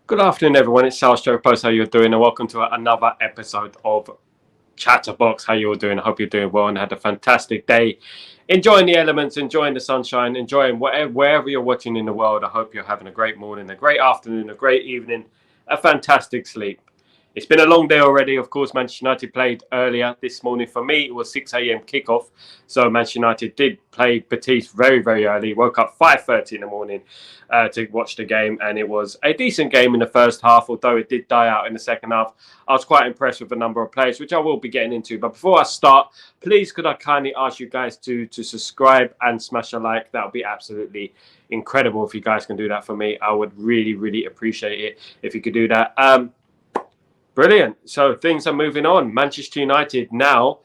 Good afternoon, everyone. It's Sal Post. How you're doing? And welcome to another episode of Chatterbox. How you all doing? I hope you're doing well and had a fantastic day. Enjoying the elements, enjoying the sunshine, enjoying wherever you're watching in the world. I hope you're having a great morning, a great afternoon, a great evening, a fantastic sleep. It's been a long day already. Of course, Manchester United played earlier this morning. For me, it was 6 a.m. kickoff. So Manchester United did play Betis very, very early. Woke up 5:30 in the morning to watch the game. And it was a decent game in the first half, although it did die out in the second half. I was quite impressed with the number of players, which I will be getting into. But before I start, please could I kindly ask you guys to subscribe and smash a like? That would be absolutely incredible if you guys can do that for me. I would really, really appreciate it if you could do that. Brilliant. So things are moving on. Manchester United now,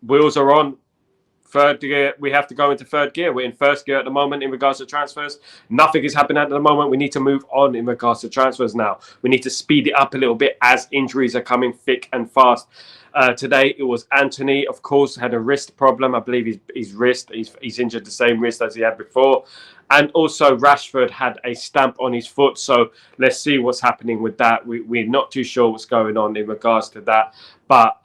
wheels are on. Third gear, we have to go into third gear. We're in first gear at the moment in regards to transfers. Nothing is happening at the moment. We need to move on in regards to transfers now. We need to speed it up a little bit as injuries are coming thick and fast. Today it was Toney, of course, had a wrist problem. I believe his wrist, he's injured the same wrist as he had before. And also Rashford had a stamp on his foot. So let's see what's happening with that. We're not too sure what's going on in regards to that. But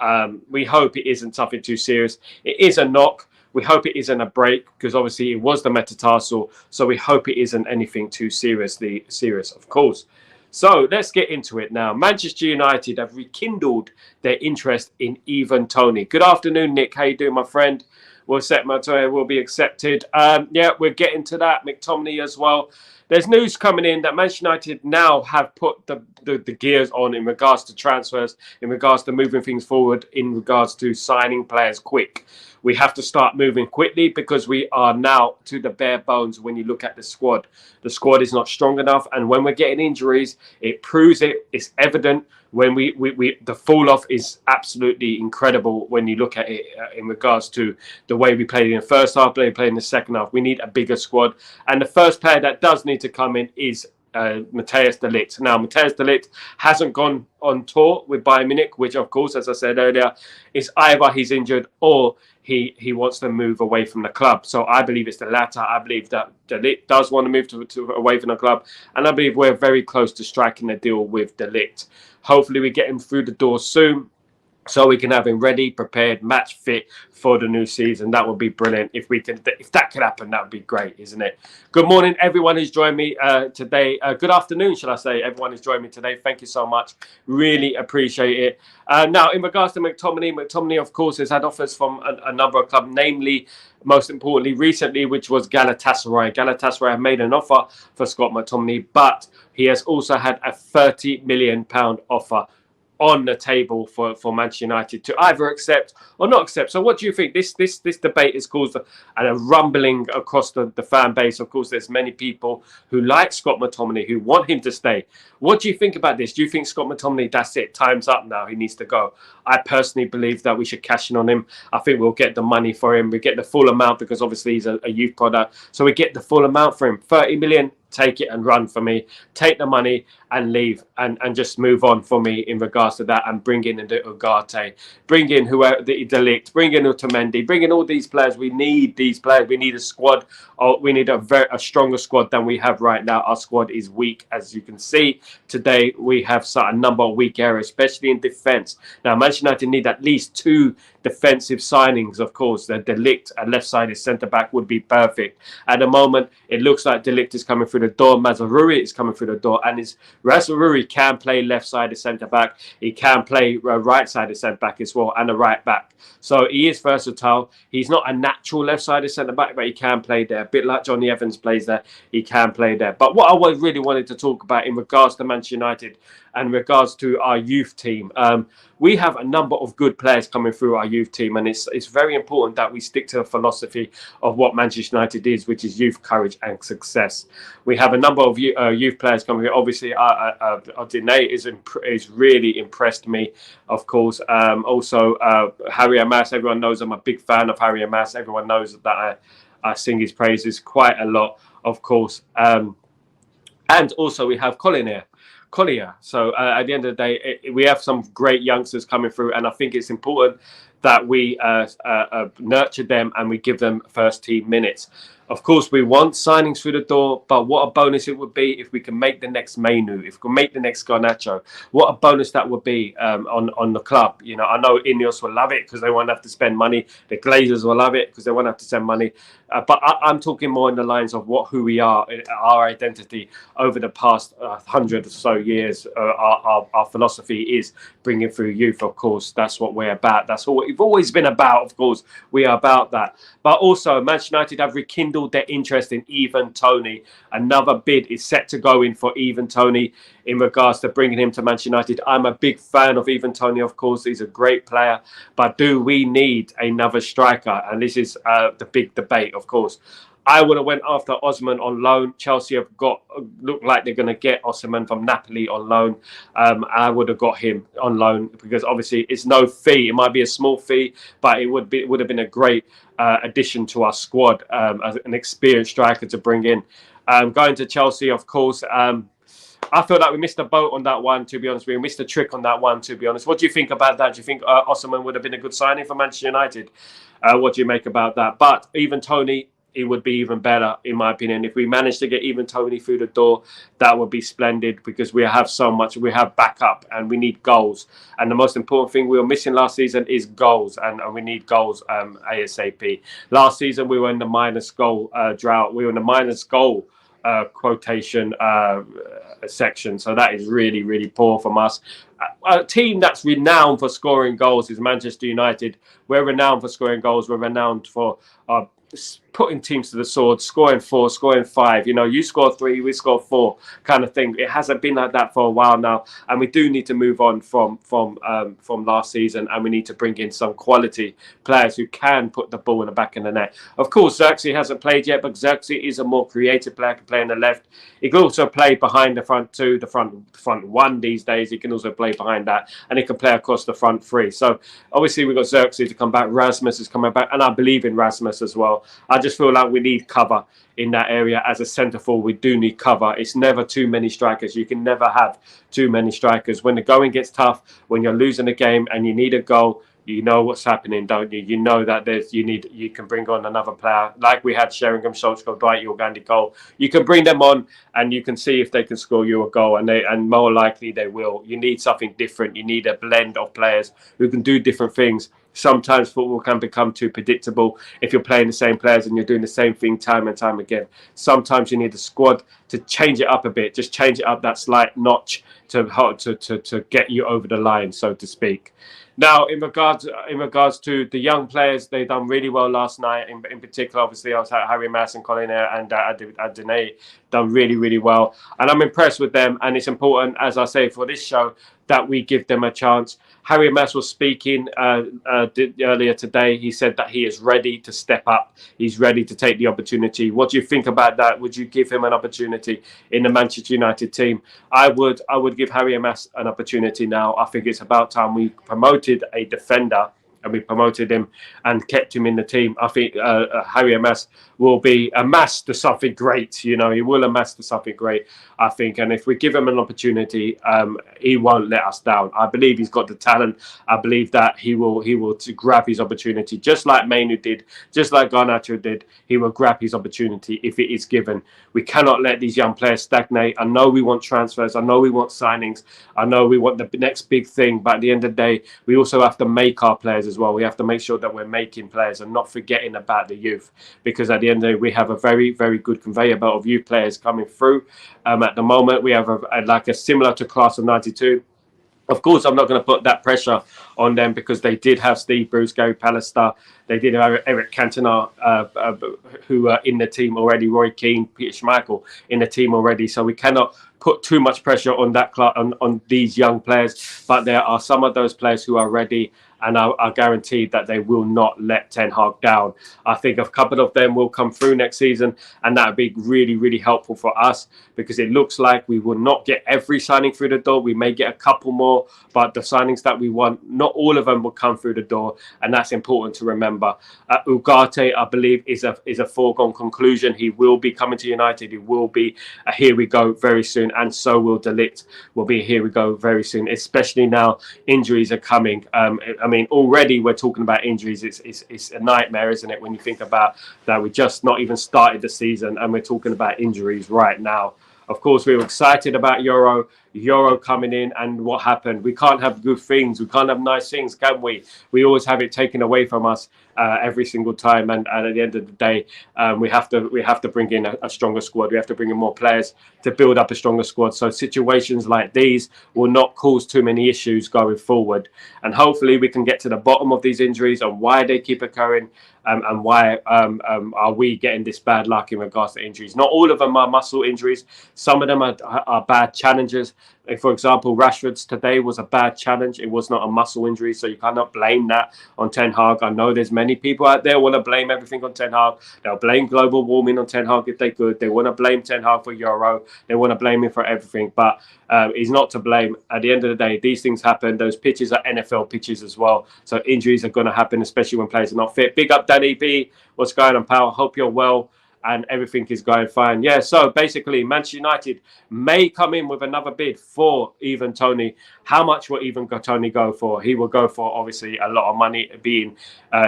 we hope it isn't something too serious. It is a knock. We hope it isn't a break because obviously it was the metatarsal. So we hope it isn't anything too seriously serious, of course. So let's get into it now. Manchester United have rekindled their interest in Toney. Good afternoon, Nick. How you doing, my friend? Will be accepted. Yeah, we're getting to that. McTominay as well. There's news coming in that Manchester United now have put the gears on in regards to transfers, in regards to moving things forward, in regards to signing players quick. We have to start moving quickly because we are now to the bare bones when you look at the squad. The squad is not strong enough. And when we're getting injuries, it proves it. It's evident. When the fall off is absolutely incredible when you look at it in regards to the way we played in the first half, played in the second half. We need a bigger squad. And the first player that does need to come in is Matthias de Ligt. Now, Matthias de Ligt hasn't gone on tour with Bayern Munich, which, of course, as I said earlier, is either he's injured or he wants to move away from the club. So I believe it's the latter. I believe that de Ligt does want to move away from the club. And I believe we're very close to striking a deal with de Ligt. Hopefully we get him through the door soon so we can have him ready, prepared, match fit for the new season. That would be brilliant. If that could happen, that would be great, isn't it? Good morning, everyone who's joined me today. Good afternoon, shall I say? Everyone who's joined me today. Thank you so much. Really appreciate it. Now, in regards to McTominay, of course, has had offers from a number of clubs, namely, most importantly, recently, which was Galatasaray. Galatasaray have made an offer for Scott McTominay, but he has also had a £30 million offer on the table for Manchester United to either accept or not accept. So what do you think? This debate has caused a rumbling across the fan base. Of course, there's many people who like Scott McTominay, who want him to stay. What do you think about this? Do you think Scott McTominay, that's it, time's up now, he needs to go? I personally believe that we should cash in on him. I think we'll get the money for him. We get the full amount because obviously he's a youth product. So we get the full amount for him. 30 million. Take it and run for me. Take the money and leave and just move on for me in regards to that and bring in the Ugarte, bring in whoever the de Ligt, bring in Otamendi, bring in all these players. We need these players. We need a squad. We need a stronger squad than we have right now. Our squad is weak, as you can see. Today we have a number of weak areas, especially in defence. Now Manchester United need at least 2 defensive signings, of course. The de Ligt, a left-sided centre-back, would be perfect. At the moment, it looks like de Ligt is coming through the door. Mazraoui is coming through the door. And Mazraoui can play left-sided centre-back. He can play right-sided centre-back as well and a right-back. So he is versatile. He's not a natural left-sided centre-back, but he can play there. A bit like Johnny Evans plays there. He can play there. But what I really wanted to talk about in regards to Manchester United and in regards to our youth team, we have a number of good players coming through our youth team, and it's very important that we stick to the philosophy of what Manchester United is, which is youth, courage, and success. We have a number of youth players coming through. Obviously, Toney is really impressed me, of course. Also, Harry Amas. Everyone knows I'm a big fan of Harry Amas. Everyone knows that I sing his praises quite a lot, of course. And also, we have Collier. So at the end of the day, we have some great youngsters coming through, and I think it's important that we nurture them and we give them first team minutes. Of course, we want signings through the door, but what a bonus it would be if we can make the next Mainu, if we can make the next Garnacho. What a bonus that would be on the club. You know, I know Ineos will love it because they won't have to spend money. The Glazers will love it because they won't have to spend money. But I'm talking more in the lines of who we are, our identity over the past 100 or so years. Our philosophy is bringing through youth, of course. That's what we're about. That's what we've always been about, of course. We are about that. But also, Manchester United have rekindled their interest in Ivan Toney. Another bid is set to go in for Ivan Toney in regards to bringing him to Manchester United. I'm a big fan of Ivan Toney, of course. He's a great player. But do we need another striker? And this is the big debate, of course. I would have went after Osimhen on loan. Chelsea have look like they're going to get Osimhen from Napoli on loan. I would have got him on loan because obviously it's no fee. It might be a small fee, but it would have been a great addition to our squad as an experienced striker to bring in. Going to Chelsea, of course. I feel like we missed a boat on that one, to be honest. We missed a trick on that one, to be honest. What do you think about that? Do you think Osimhen would have been a good signing for Manchester United? What do you make about that? But even Toney, it would be even better, in my opinion. If we manage to get even Toney through the door, that would be splendid because we have so much. We have backup and we need goals. And the most important thing we were missing last season is goals, and we need goals ASAP. Last season, we were in the minus goal drought. We were in the minus goal quotation section. So that is really, really poor from us. A team that's renowned for scoring goals is Manchester United. We're renowned for scoring goals. We're renowned for putting teams to the sword, scoring 4, scoring 5. You know, you score 3, we score 4, kind of thing. It hasn't been like that for a while now, and we do need to move on from last season, and we need to bring in some quality players who can put the ball in the back of the net. Of course, Xerxes hasn't played yet, but Xerxes is a more creative player. Can play on the left. He can also play behind the front 2, the front 1 these days. He can also play behind that, and he can play across the front 3. So obviously we've got Xerxes to come back. Rasmus is coming back, and I believe in Rasmus as well. I just feel like we need cover in that area. As a centre forward, we do need cover. It's never too many strikers. You can never have too many strikers. When the going gets tough, when you're losing a game and you need a goal, you know what's happening, don't you? You know that you can bring on another player like we had Sheringham, Schultz, Dwight, Gandhi goal. You can bring them on and you can see if they can score you a goal, and more likely they will. You need something different. You need a blend of players who can do different things. Sometimes football can become too predictable if you're playing the same players and you're doing the same thing time and time again. Sometimes you need the squad to change it up a bit, just change it up that slight notch to get you over the line, so to speak. Now, in regards to the young players, they done really well last night. In particular, obviously, I was at Harry Mass and Colin and Adonai done really, really well, and I'm impressed with them. And it's important, as I say, for this show, that we give them a chance. Harry Mass was speaking earlier today. He said that he is ready to step up. He's ready to take the opportunity. What do you think about that? Would you give him an opportunity in the Manchester United team? I would give Harry Mass an opportunity now. I think it's about time we promoted a defender, and we promoted him and kept him in the team. I think Harry Mass will be amassed to something great. You know, he will amass to something great, I think. And if we give him an opportunity, he won't let us down. I believe he's got the talent. I believe that he will to grab his opportunity, just like Mainu did, just like Garnacho did. He will grab his opportunity if it is given. We cannot let these young players stagnate. I know we want transfers. I know we want signings. I know we want the next big thing. But at the end of the day, we also have to make our players as well. We have to make sure that we're making players and not forgetting about the youth, because at the end of the day, we have a very, very good conveyor belt of youth players coming through. At the moment, we have a similar to class of 92. Of course, I'm not going to put that pressure on them because they did have Steve Bruce, Gary Pallister. They did have Eric Cantona, who are in the team already, Roy Keane, Peter Schmeichel in the team already. So we cannot put too much pressure on that on these young players. But there are some of those players who are ready, and are guaranteed that they will not let Ten Hag down. I think a couple of them will come through next season, and that would be really, really helpful for us, because it looks like we will not get every signing through the door. We may get a couple more, but the signings that we want, not all of them will come through the door, and that's important to remember. Ugarte, I believe, is a foregone conclusion. He will be coming to United. He will be a here we go very soon, and so will De Ligt will be here we go very soon, especially now injuries are coming. mean, already we're talking about injuries. It's a nightmare, isn't it, when you think about that? We just not even started the season and we're talking about injuries right now. Of course, we were excited about Euro coming in, and what happened? We can't have good things. We can't have nice things, can we? We always have it taken away from us every single time. And at the end of the day, we have to bring in a stronger squad. We have to bring in more players to build up a stronger squad. So situations like these will not cause too many issues going forward. And hopefully we can get to the bottom of these injuries and why they keep occurring. And why are we getting this bad luck in regards to injuries? Not all of them are muscle injuries. Some of them are bad challenges. For example, Rashford's today was a bad challenge. It was not a muscle injury, so you cannot blame that on Ten Hag. I know there's many people out there want to blame everything on Ten Hag. They'll blame global warming on Ten Hag if they could. They want to blame Ten Hag for Euro. They want to blame him for everything, but he's not to blame. At the end of the day, these things happen. Those pitches are NFL pitches as well, so injuries are going to happen, especially when players are not fit. Big up Danny B. What's going on, pal? Hope you're well and everything is going fine. Yeah, so basically, Manchester United may come in with another bid for even Toney. How much will even Toney go for? He will go for, obviously, a lot of money, being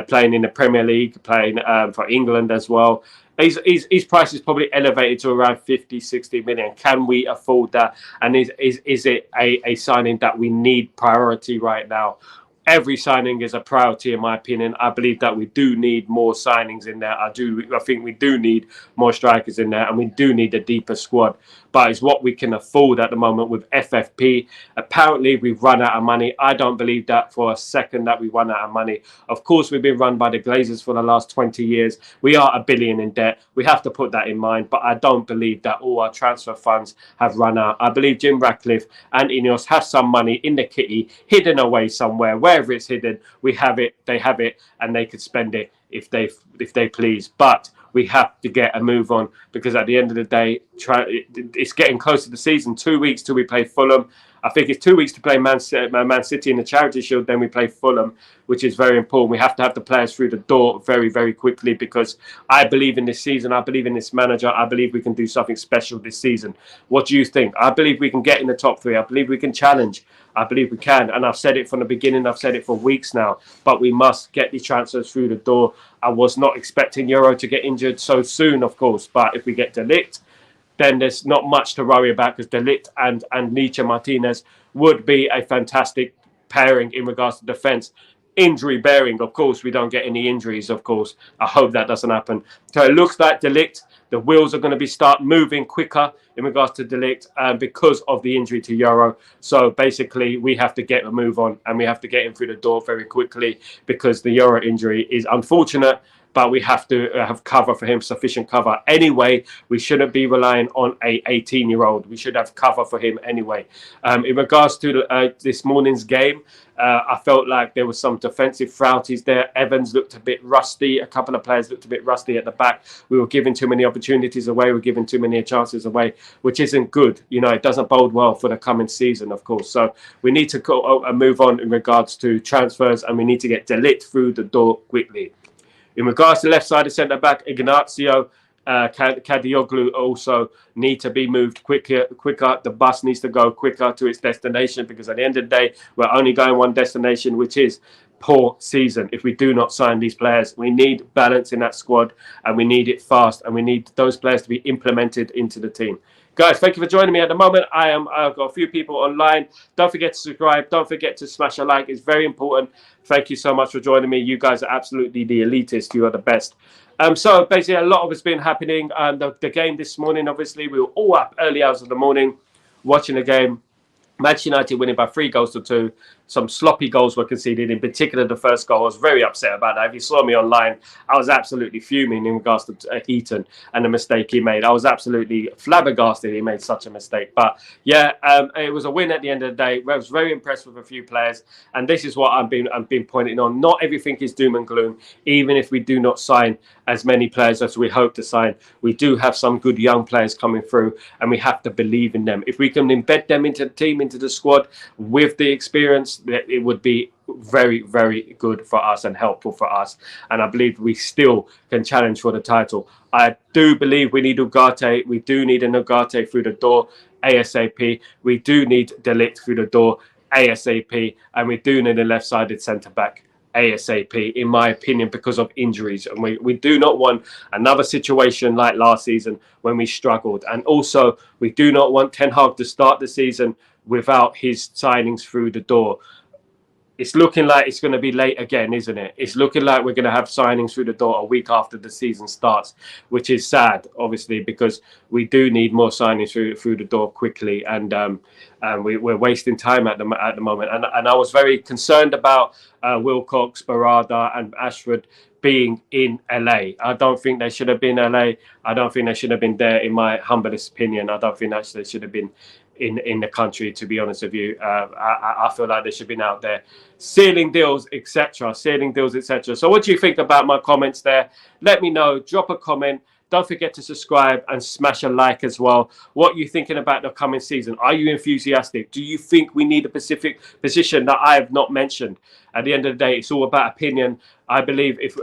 playing in the Premier League, playing for England as well. His price is probably elevated to around 50, 60 million. Can we afford that? And is it a signing that we need priority right now? Every signing is a priority, in my opinion. I believe that we do need more signings in there. I think we do need more strikers in there, and we do need a deeper squad. But it's what we can afford at the moment with FFP. Apparently, we've run out of money. I don't believe that for a second that we run out of money. Of course, we've been run by the Glazers for the last 20 years. We are $1 billion in debt. We have to put that in mind. But I don't believe that all our transfer funds have run out. I believe Jim Ratcliffe and Ineos have some money in the kitty hidden away somewhere. Wherever it's hidden, we have it. They have it, and they could spend it if they please. But we have to get a move on, because at the end of the day, it's getting close to the season. 2 weeks till we play Fulham. I think it's 2 weeks to play Man City in the Charity Shield. Then we play Fulham, which is very important. We have to have the players through the door very, very quickly, because I believe in this season. I believe in this manager. I believe we can do something special this season. What do you think? I believe we can get in the top three. I believe we can challenge. I believe we can. And I've said it from the beginning. I've said it for weeks now. But we must get these transfers through the door. I was not expecting Euro to get injured so soon, of course. But if we get De Ligt, then there's not much to worry about, because De Ligt and Nietzsche Martinez would be a fantastic pairing in regards to defence. Injury bearing, of course, we don't get any injuries, of course. I hope that doesn't happen. So it looks like De Ligt, the wheels are going to start moving quicker in regards to De Ligt because of the injury to Euro. So basically, we have to get a move on, and we have to get him through the door very quickly, because the Euro injury is unfortunate. But we have to have cover for him, sufficient cover. Anyway, we shouldn't be relying on a 18-year-old. We should have cover for him anyway. In regards to this morning's game, I felt like there was some defensive frailties there. Evans looked a bit rusty. A couple of players looked a bit rusty at the back. We were giving too many opportunities away. We were giving too many chances away, which isn't good. You know, it doesn't bode well for the coming season, of course. So we need to move on in regards to transfers, and we need to get De Ligt through the door quickly. In regards to left-sided centre-back, Ignacio Kadioglu also need to be moved quicker. The bus needs to go quicker to its destination, because at the end of the day, we're only going one destination, which is poor season. If we do not sign these players, we need balance in that squad, and we need it fast, and we need those players to be implemented into the team. Guys, thank you for joining me at the moment. I've got a few people online. Don't forget to subscribe. Don't forget to smash a like. It's very important. Thank you so much for joining me. You guys are absolutely the elitists. You are the best. So basically, a lot of it's been happening. The game this morning, obviously, we were all up early hours of the morning watching the game. Manchester United winning by 3-2. Some sloppy goals were conceded, in particular the first goal. I was very upset about that. If you saw me online, I was absolutely fuming in regards to Eaton and the mistake he made. I was absolutely flabbergasted he made such a mistake. But yeah, it was a win at the end of the day. I was very impressed with a few players, and this is what I've been pointing on. Not everything is doom and gloom. Even if we do not sign as many players as we hope to sign, we do have some good young players coming through, and we have to believe in them. If we can embed them into the team, into the squad with the experience, it would be very, very good for us and helpful for us. And I believe we still can challenge for the title. I do believe we need Ugarte. We do need an Ugarte through the door ASAP. We do need De Ligt through the door ASAP, and we do need a left-sided centre-back ASAP, in my opinion, because of injuries. And we do not want another situation like last season when we struggled. And also, we do not want Ten Hag to start the season without his signings through the door. It's looking like it's going to be late again, isn't it? It's looking like we're going to have signings through the door a week after the season starts, which is sad, obviously, because we do need more signings through the door quickly, and we're wasting time at the moment. And I was very concerned about Wilcox, Barada, and Rashford being in LA. I don't think they should have been LA. I don't think they should have been there, in my humblest opinion. I don't think actually they should have been in the country, to be honest with you. I feel like they should have been out there sealing deals, etc. So what do you think about my comments there? Let me know. Drop a comment. Don't forget to subscribe and smash a like as well. What are you thinking about the coming season? Are you enthusiastic? Do you think we need a specific position that I have not mentioned? At the end of the day, it's all about opinion. I believe if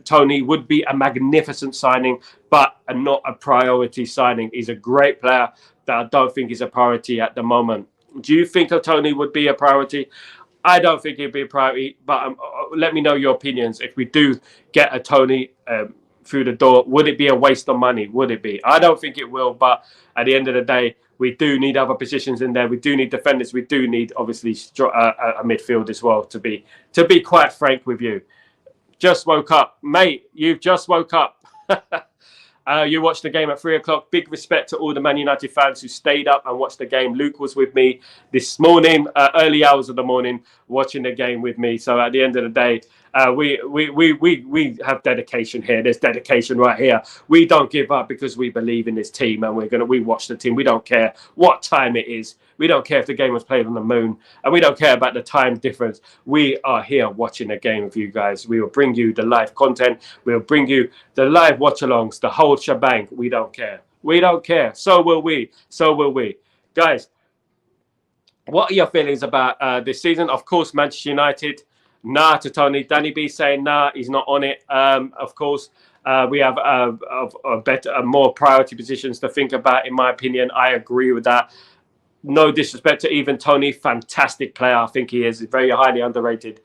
Toney would be a magnificent signing, but not a priority signing. He's a great player that I don't think is a priority at the moment. Do you think Toney would be a priority? I don't think he'd be a priority, but let me know your opinions. If we do get a Toney through the door, would it be a waste of money? Would it be? I don't think it will, but at the end of the day, we do need other positions in there. We do need defenders. We do need, obviously, a midfield as well, to be quite frank with you. Just woke up. Mate, you've just woke up. You watched the game at 3 o'clock. Big respect to all the Man United fans who stayed up and watched the game. Luke was with me this morning, early hours of the morning, watching the game with me. So at the end of the day, we have dedication here. There's dedication right here. We don't give up because we believe in this team, and we watch the team. We don't care what time it is. We don't care if the game was played on the moon, and we don't care about the time difference. We are here watching the game with you guys. We will bring you the live content. We'll bring you the live watch-alongs, the whole shebang. We don't care. We don't care. So will we. So will we. Guys, what are your feelings about this season? Of course, Manchester United, nah to Toney. Danny B saying nah, he's not on it. Of course, we have more priority positions to think about, in my opinion. I agree with that. No disrespect to even Toney, fantastic player. I think he is very highly underrated.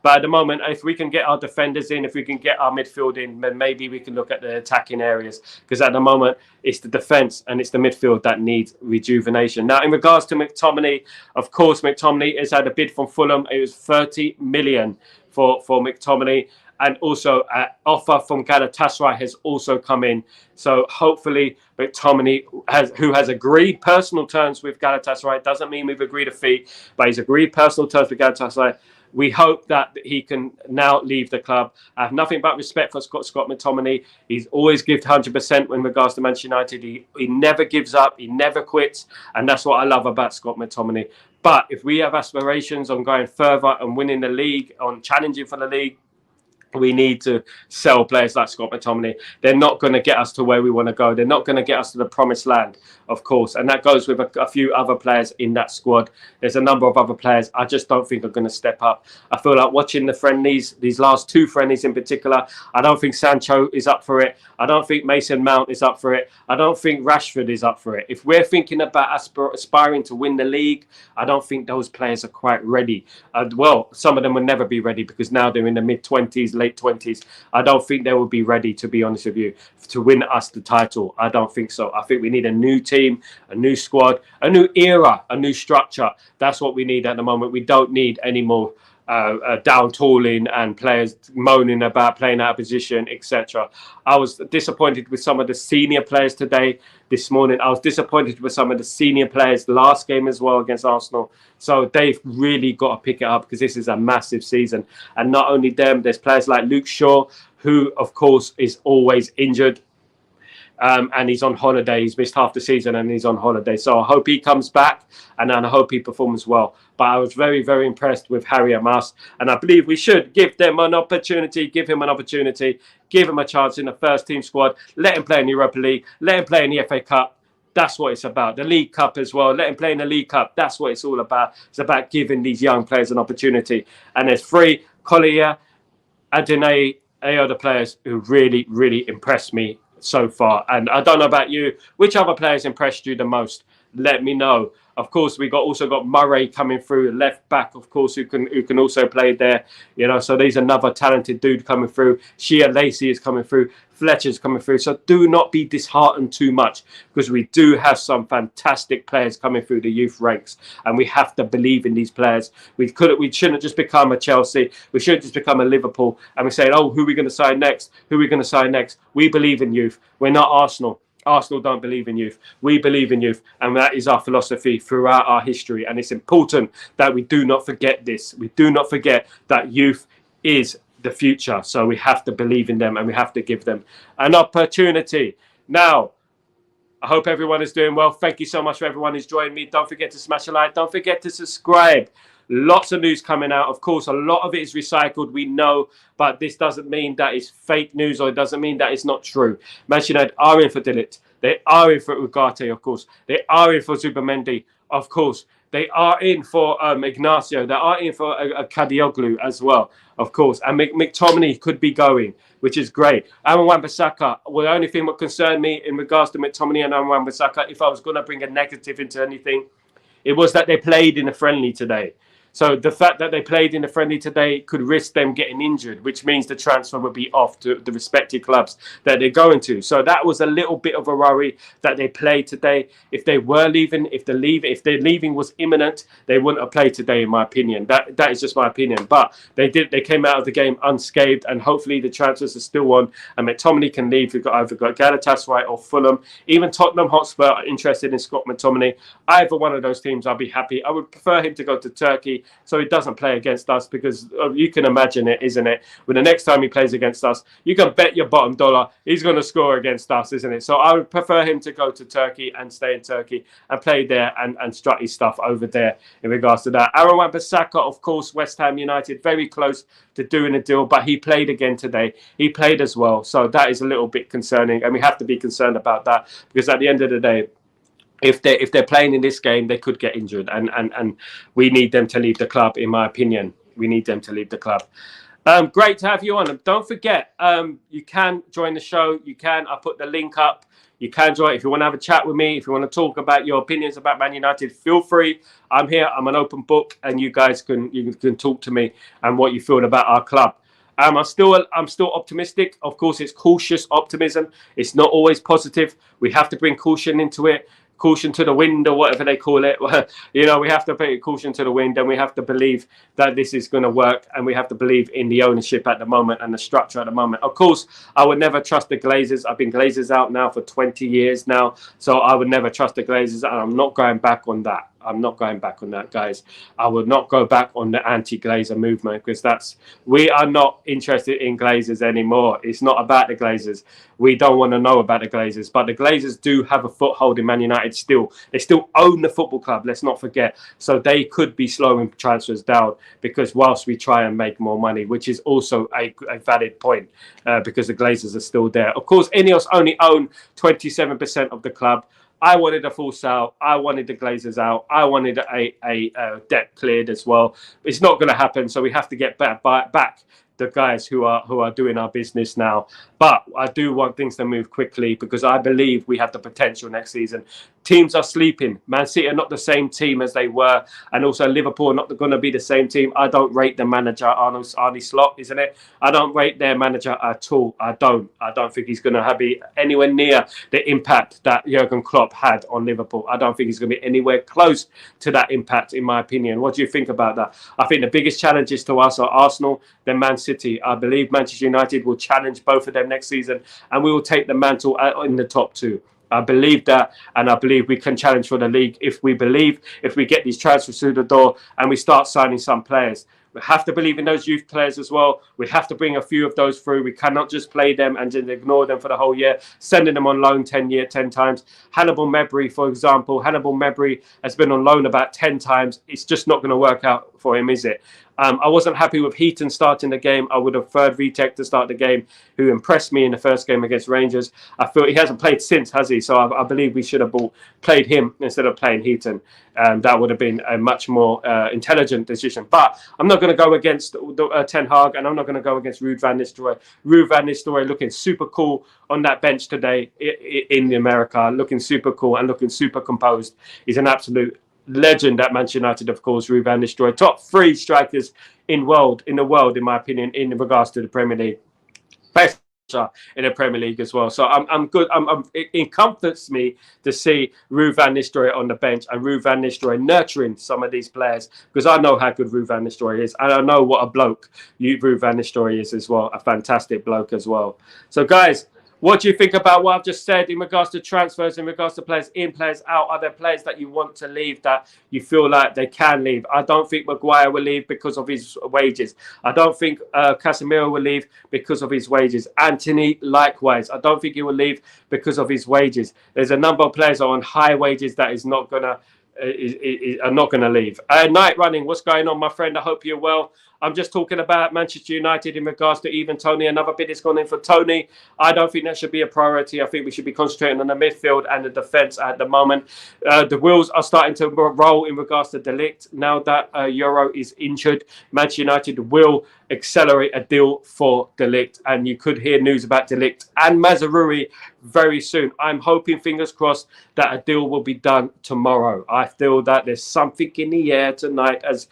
But at the moment, if we can get our defenders in, if we can get our midfield in, then maybe we can look at the attacking areas. Because at the moment, it's the defence and it's the midfield that needs rejuvenation. Now, in regards to McTominay, of course, McTominay has had a bid from Fulham. It was 30 million for McTominay. And also, an offer from Galatasaray has also come in. So hopefully, McTominay, who has agreed personal terms with Galatasaray, doesn't mean we've agreed a fee, but he's agreed personal terms with Galatasaray. We hope that he can now leave the club. I have nothing but respect for Scott McTominay. He's always given 100% in regards to Manchester United. He never gives up. He never quits. And that's what I love about Scott McTominay. But if we have aspirations on going further and winning the league, on challenging for the league, we need to sell players like Scott McTominay. They're not going to get us to where we want to go. They're not going to get us to the promised land, of course. And that goes with a few other players in that squad. There's a number of other players I just don't think are going to step up. I feel like watching the friendlies, these last two friendlies in particular, I don't think Sancho is up for it. I don't think Mason Mount is up for it. I don't think Rashford is up for it. If we're thinking about aspiring to win the league, I don't think those players are quite ready. Well, some of them will never be ready because now they're in the mid-20s, late 20s. I don't think they will be ready, to be honest with you, to win us the title. I don't think so. I think we need a new team, a new squad, a new era, a new structure. That's what we need at the moment. We don't need any more down tooling and players moaning about playing out of position, etc. I was disappointed with some of the senior players this morning. I was disappointed with some of the senior players last game as well against Arsenal. So they've really got to pick it up because this is a massive season. And not only them, there's players like Luke Shaw, who of course is always injured. And he's on holiday. He's missed half the season and he's on holiday. So I hope he comes back and I hope he performs well. But I was very, very impressed with Harry Amas. And I believe we should give them an opportunity, give him a chance in the first team squad. Let him play in the Europa League. Let him play in the FA Cup. That's what it's about. The League Cup as well. Let him play in the League Cup. That's what it's all about. It's about giving these young players an opportunity. And there's three, Collier, Adonai, they are the players who really, really impressed me so far. And I don't know about you, which other players impressed you the most? let me know. Of course, we also got Murray coming through, left back, of course, who can also play there. You know, so there's another talented dude coming through. Shea Lacey is coming through. Fletcher's coming through. So do not be disheartened too much, because we do have some fantastic players coming through the youth ranks, and we have to believe in these players. We shouldn't just become a Chelsea. We shouldn't just become a Liverpool and we're saying, oh, who are we going to sign next? Who are we going to sign next? We believe in youth. We're not Arsenal. Arsenal don't believe in youth. We believe in youth, and that is our philosophy throughout our history. And it's important that we do not forget this. We do not forget that youth is the future. So we have to believe in them, and we have to give them an opportunity. Now, I hope everyone is doing well. Thank you so much for everyone who's joined me. Don't forget to smash a like. Don't forget to subscribe. Lots of news coming out. Of course, a lot of it is recycled, we know, but this doesn't mean that it's fake news, or it doesn't mean that it's not true. Manchester United are in for Dillit. They are in for Ugarte, of course. They are in for Zubamendi, of course. They are in for Ignacio. They are in for a Kadioglu as well, of course. And McTominay could be going, which is great. Aaron Wan-Bissaka, well, the only thing that concerned me in regards to McTominay and Aaron Wan-Bissaka, if I was going to bring a negative into anything, it was that they played in a friendly today. So the fact that they played in the friendly today could risk them getting injured, which means the transfer would be off to the respective clubs that they're going to. So that was a little bit of a worry that they played today. If they were leaving, if their leaving was imminent, they wouldn't have played today, in my opinion. That is just my opinion. But they did. They came out of the game unscathed, and hopefully the transfers are still on. And McTominay can leave. We've got either Galatasaray or Fulham. Even Tottenham Hotspur are interested in Scott McTominay. Either one of those teams, I'll be happy. I would prefer him to go to Turkey, so he doesn't play against us, because you can imagine it, isn't it? When the next time he plays against us, you can bet your bottom dollar he's going to score against us, isn't it? So I would prefer him to go to Turkey and stay in Turkey and play there and strut his stuff over there in regards to that. Aaron Wan-Bissaka, of course, West Ham United, very close to doing a deal, but he played again today. He played as well. So that is a little bit concerning, and we have to be concerned about that, because at the end of the day, if they're playing in this game, they could get injured, and we need them to leave the club. In my opinion, we need them to leave the club. Great to have you on. Don't forget, you can join the show. You can. I put the link up. You can join if you want to have a chat with me. If you want to talk about your opinions about Man United, feel free. I'm here. I'm an open book, and you guys can talk to me and what you feel about our club. I'm still optimistic. Of course, it's cautious optimism. It's not always positive. We have to bring caution into it. Caution to the wind, or whatever they call it. You know, we have to put caution to the wind, and we have to believe that this is going to work, and we have to believe in the ownership at the moment and the structure at the moment. Of course, I would never trust the Glazers. I've been Glazers out now for 20 years now, so I would never trust the Glazers, and I'm not going back on that. I'm not going back on that, guys. I would not go back on the anti-Glazer movement, because we are not interested in Glazers anymore. It's not about the Glazers. We don't want to know about the Glazers, but the Glazers do have a foothold in Man United still. They still own the football club, let's not forget. So they could be slowing transfers down, because whilst we try and make more money, which is also a valid point, because the Glazers are still there. Of course, Ineos only own 27% of the club. I wanted a full sale. I wanted the Glazers out. I wanted a debt cleared as well. It's not going to happen, so we have to get back the guys who are doing our business now. But I do want things to move quickly, because I believe we have the potential next season. Teams are sleeping. Man City are not the same team as they were, and also Liverpool are not going to be the same team. I don't rate the manager, Arne Slot, isn't it? I don't rate their manager at all. I don't think he's going to be anywhere near the impact that Jurgen Klopp had on Liverpool. I don't think he's going to be anywhere close to that impact, in my opinion. What do you think about that? I think the biggest challenges to us are Arsenal, then Man City. I believe Manchester United will challenge both of them next season, and we will take the mantle in the top two. I believe that, and I believe we can challenge for the league if we get these transfers through the door and we start signing some players. We have to believe in those youth players as well. We have to bring a few of those through. We cannot just play them and just ignore them for the whole year, sending them on loan 10 times. Hannibal Mejbri, for example. Hannibal Mejbri has been on loan about 10 times. It's just not going to work out for him, is it? I wasn't happy with Heaton starting the game. I would have preferred Vitek to start the game, who impressed me in the first game against Rangers. I feel he hasn't played since, has he? So I believe we should have played him instead of playing Heaton. That would have been a much more intelligent decision. But I'm not going to go against Ten Hag, and I'm not going to go against Ruud van Nistelrooy. Ruud van Nistelrooy looking super cool on that bench today in America, looking super cool and looking super composed. He's an absolute legend at Manchester United, of course. Ruud van Nistelrooy, top 3 strikers in the world, in my opinion, in regards to the Premier League. Best in the Premier League as well. So I'm good. It comforts me to see Ruud van Nistelrooy on the bench and Ruud van Nistelrooy nurturing some of these players, because I know how good Ruud van Nistelrooy is, and I know what a bloke Ruud van Nistelrooy is as well. A fantastic bloke as well. So guys, what do you think about what I've just said in regards to transfers, in regards to players in, players out? Are there players that you want to leave that you feel like they can leave? I don't think Maguire will leave because of his wages. I don't think Casemiro will leave because of his wages. Anthony, likewise. I don't think he will leave because of his wages. There's a number of players on high wages that is not going to are not going to leave. Night Running, what's going on, my friend? I hope you're well. I'm just talking about Manchester United in regards to even Toney. Another bid is gone in for Toney. I don't think that should be a priority. I think we should be concentrating on the midfield and the defence at the moment. The wheels are starting to roll in regards to De Ligt. Now that Euro is injured, Manchester United will accelerate a deal for De Ligt. And you could hear news about De Ligt and Mazraoui very soon. I'm hoping, fingers crossed, that a deal will be done tomorrow. I feel that there's something in the air tonight, as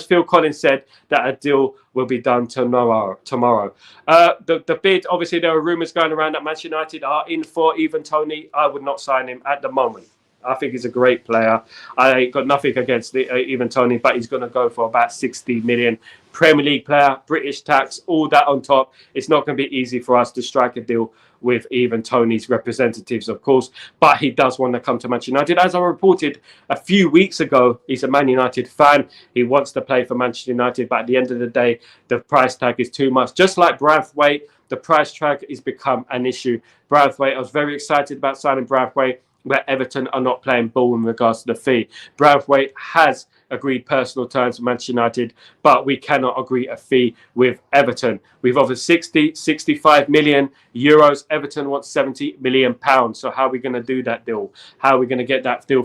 Phil Collins said, that a deal will be done tomorrow. The bid, obviously, there are rumours going around that Manchester United are in for even Toney. I would not sign him at the moment. I think he's a great player. I ain't got nothing against even Toney, but he's going to go for about 60 million. Premier League player, British tax, all that on top. It's not going to be easy for us to strike a deal with even Toney's representatives, of course, but he does want to come to Manchester United. As I reported a few weeks ago, he's a Man United fan. He wants to play for Manchester United, but at the end of the day, the price tag is too much. Just like Braithwaite, the price tag has become an issue. Braithwaite, I was very excited about signing Braithwaite, where Everton are not playing ball in regards to the fee. Braithwaite has agreed personal terms with Manchester United, but we cannot agree a fee with Everton. We've offered 65 million euros. Everton wants 70 million pounds. So how are we going to do that deal? How are we going to get that deal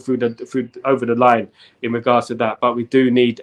over the line in regards to that? But we do need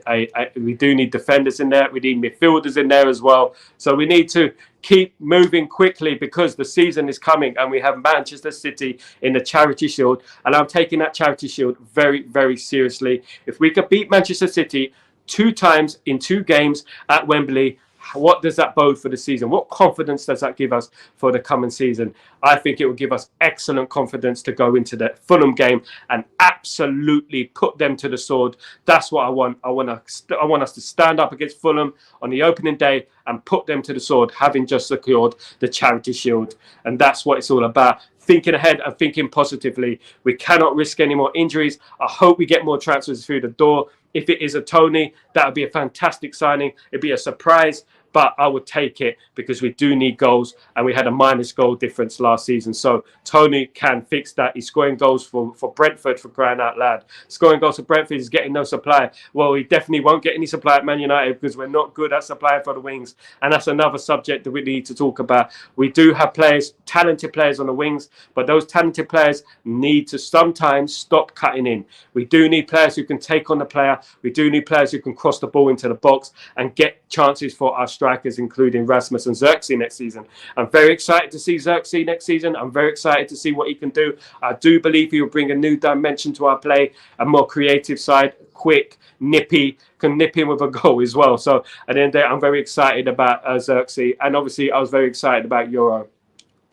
we do need defenders in there. We need midfielders in there as well. So we need to keep moving quickly, because the season is coming and we have Manchester City in the Charity Shield, and I'm taking that Charity Shield very, very seriously. If we could beat Manchester City 2 times in 2 games at Wembley, what does that bode for the season? What confidence does that give us for the coming season? I think it will give us excellent confidence to go into the Fulham game and absolutely put them to the sword. That's what I want. I want us to stand up against Fulham on the opening day and put them to the sword, having just secured the Charity Shield. And that's what it's all about. Thinking ahead and thinking positively. We cannot risk any more injuries. I hope we get more transfers through the door. If it is a Toney, that would be a fantastic signing. It'd be a surprise, but I would take it, because we do need goals, and we had a minus goal difference last season. So Toney can fix that. He's scoring goals for Brentford, for crying out loud. Scoring goals for Brentford is getting no supply. Well, he definitely won't get any supply at Man United, because we're not good at supplying for the wings. And that's another subject that we need to talk about. We do have players, talented players on the wings, but those talented players need to sometimes stop cutting in. We do need players who can take on the player. We do need players who can cross the ball into the box and get chances for our strikers, including Rasmus and Xerxes next season. I'm very excited to see Xerxes next season. I'm very excited to see what he can do. I do believe he will bring a new dimension to our play, a more creative side, quick, nippy, can nip in with a goal as well. So at the end of the day, I'm very excited about Xerxes, and obviously I was very excited about Euro.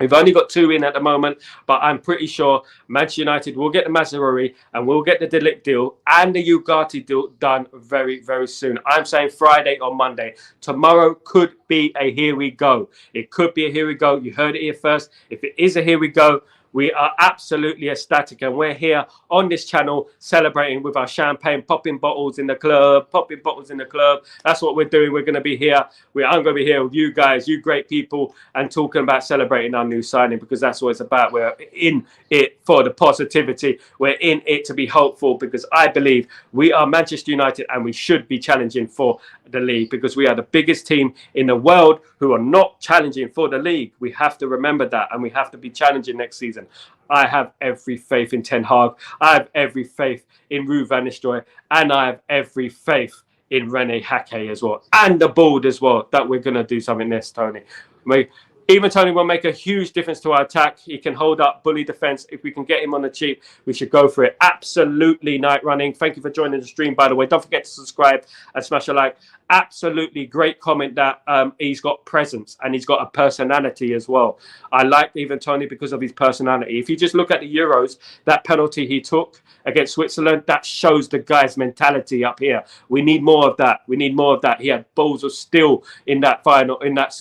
We've only got 2 in at the moment, but I'm pretty sure Manchester United will get the Mazraoui and we'll get the De Ligt deal and the Ugarte deal done very, very soon. I'm saying Friday or Monday. Tomorrow could be a here we go. It could be a here we go. You heard it here first. If it is a here we go, We are absolutely ecstatic, and we're here on this channel celebrating with our champagne, popping bottles in the club, That's what we're doing. We're going to be here. I'm going to be here with you guys, you great people, and talking about celebrating our new signing, because that's what it's about. We're in it for the positivity. We're in it to be hopeful, because I believe we are Manchester United and we should be challenging for the league, because we are the biggest team in the world who are not challenging for the league. We have to remember that, and we have to be challenging next season. I have every faith in Ten Hag. I have every faith in Ruud van Nistelrooy, and I have every faith in Rene Hake as well, and the board as well, that we're going to do something this, Toney. Even Toney will make a huge difference to our attack. He can hold up, bully defense. If we can get him on the cheap, we should go for it. Absolutely night running. Thank you for joining the stream, by the way. Don't forget to subscribe and smash a like. Absolutely great comment that he's got presence and he's got a personality as well. I like even Toney because of his personality. If you just look at the Euros, that penalty he took against Switzerland, that shows the guy's mentality up here. We need more of that. We need more of that. He had balls of steel in that final, in that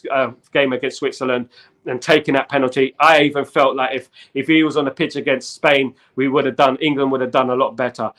game against Switzerland, and taking that penalty. I even felt like if he was on the pitch against Spain, England would have done a lot better.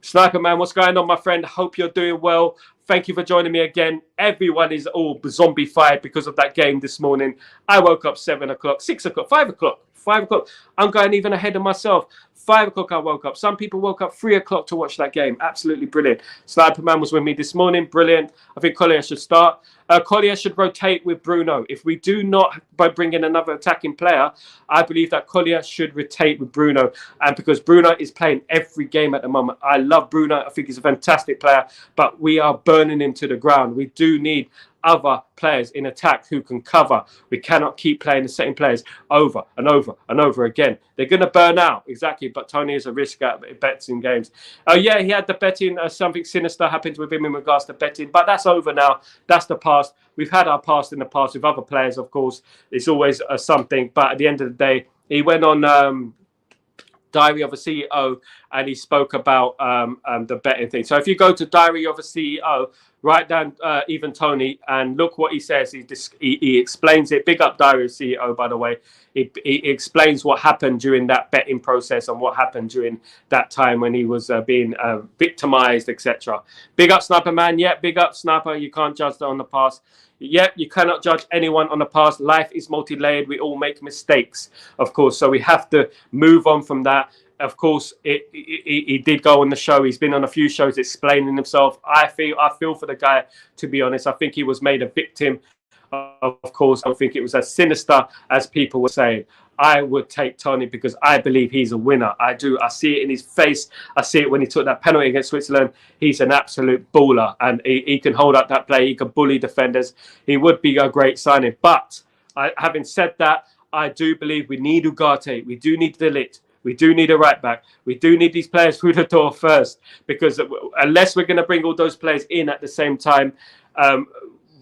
Sniper Man, what's going on, my friend? Hope you're doing well. Thank you for joining me again. Everyone is all zombified because of that game this morning. I woke up 7 o'clock, 6 o'clock, 5 o'clock. 5 o'clock. I'm going even ahead of myself. 5 o'clock I woke up. Some people woke up 3 o'clock to watch that game. Absolutely brilliant. Sniper Man was with me this morning. Brilliant. I think Collier should start. Collier should rotate with Bruno. If we do not by bringing another attacking player, I believe that Collier should rotate with Bruno. And because Bruno is playing every game at the moment. I love Bruno. I think he's a fantastic player. But we are burning him to the ground. We do need other players in attack who can cover. We cannot keep playing the same players over and over and over again. They're going to burn out. Exactly. But Toney is a risk at bets in games. Oh, yeah, he had the betting. Something sinister happened with him in regards to betting. But that's over now. That's the past. We've had our past in the past with other players, of course. It's always something. But at the end of the day, he went on Diary of a CEO and he spoke about the betting thing. So if you go to Diary of a CEO, write down even Toney and look what he says. He explains it. Big up Diary of CEO, by the way. He explains what happened during that betting process and what happened during that time when he was being victimized, etc. Big up Sniper Man. Yeah, big up Sniper. You can't judge that on the past. Yeah, you cannot judge anyone on the past. Life is multi-layered. We all make mistakes, of course. So we have to move on from that. Of course, he did go on the show. He's been on a few shows explaining himself. I feel for the guy, to be honest. I think he was made a victim. Of course, I don't think it was as sinister as people were saying. I would take Toney because I believe he's a winner. I do. I see it in his face. I see it when he took that penalty against Switzerland. He's an absolute baller, and he can hold up that play. He can bully defenders. He would be a great signing. But having said that, I do believe we need Ugarte. We do need De Ligt. We do need a right back. We do need these players through the door first, because unless we're going to bring all those players in at the same time,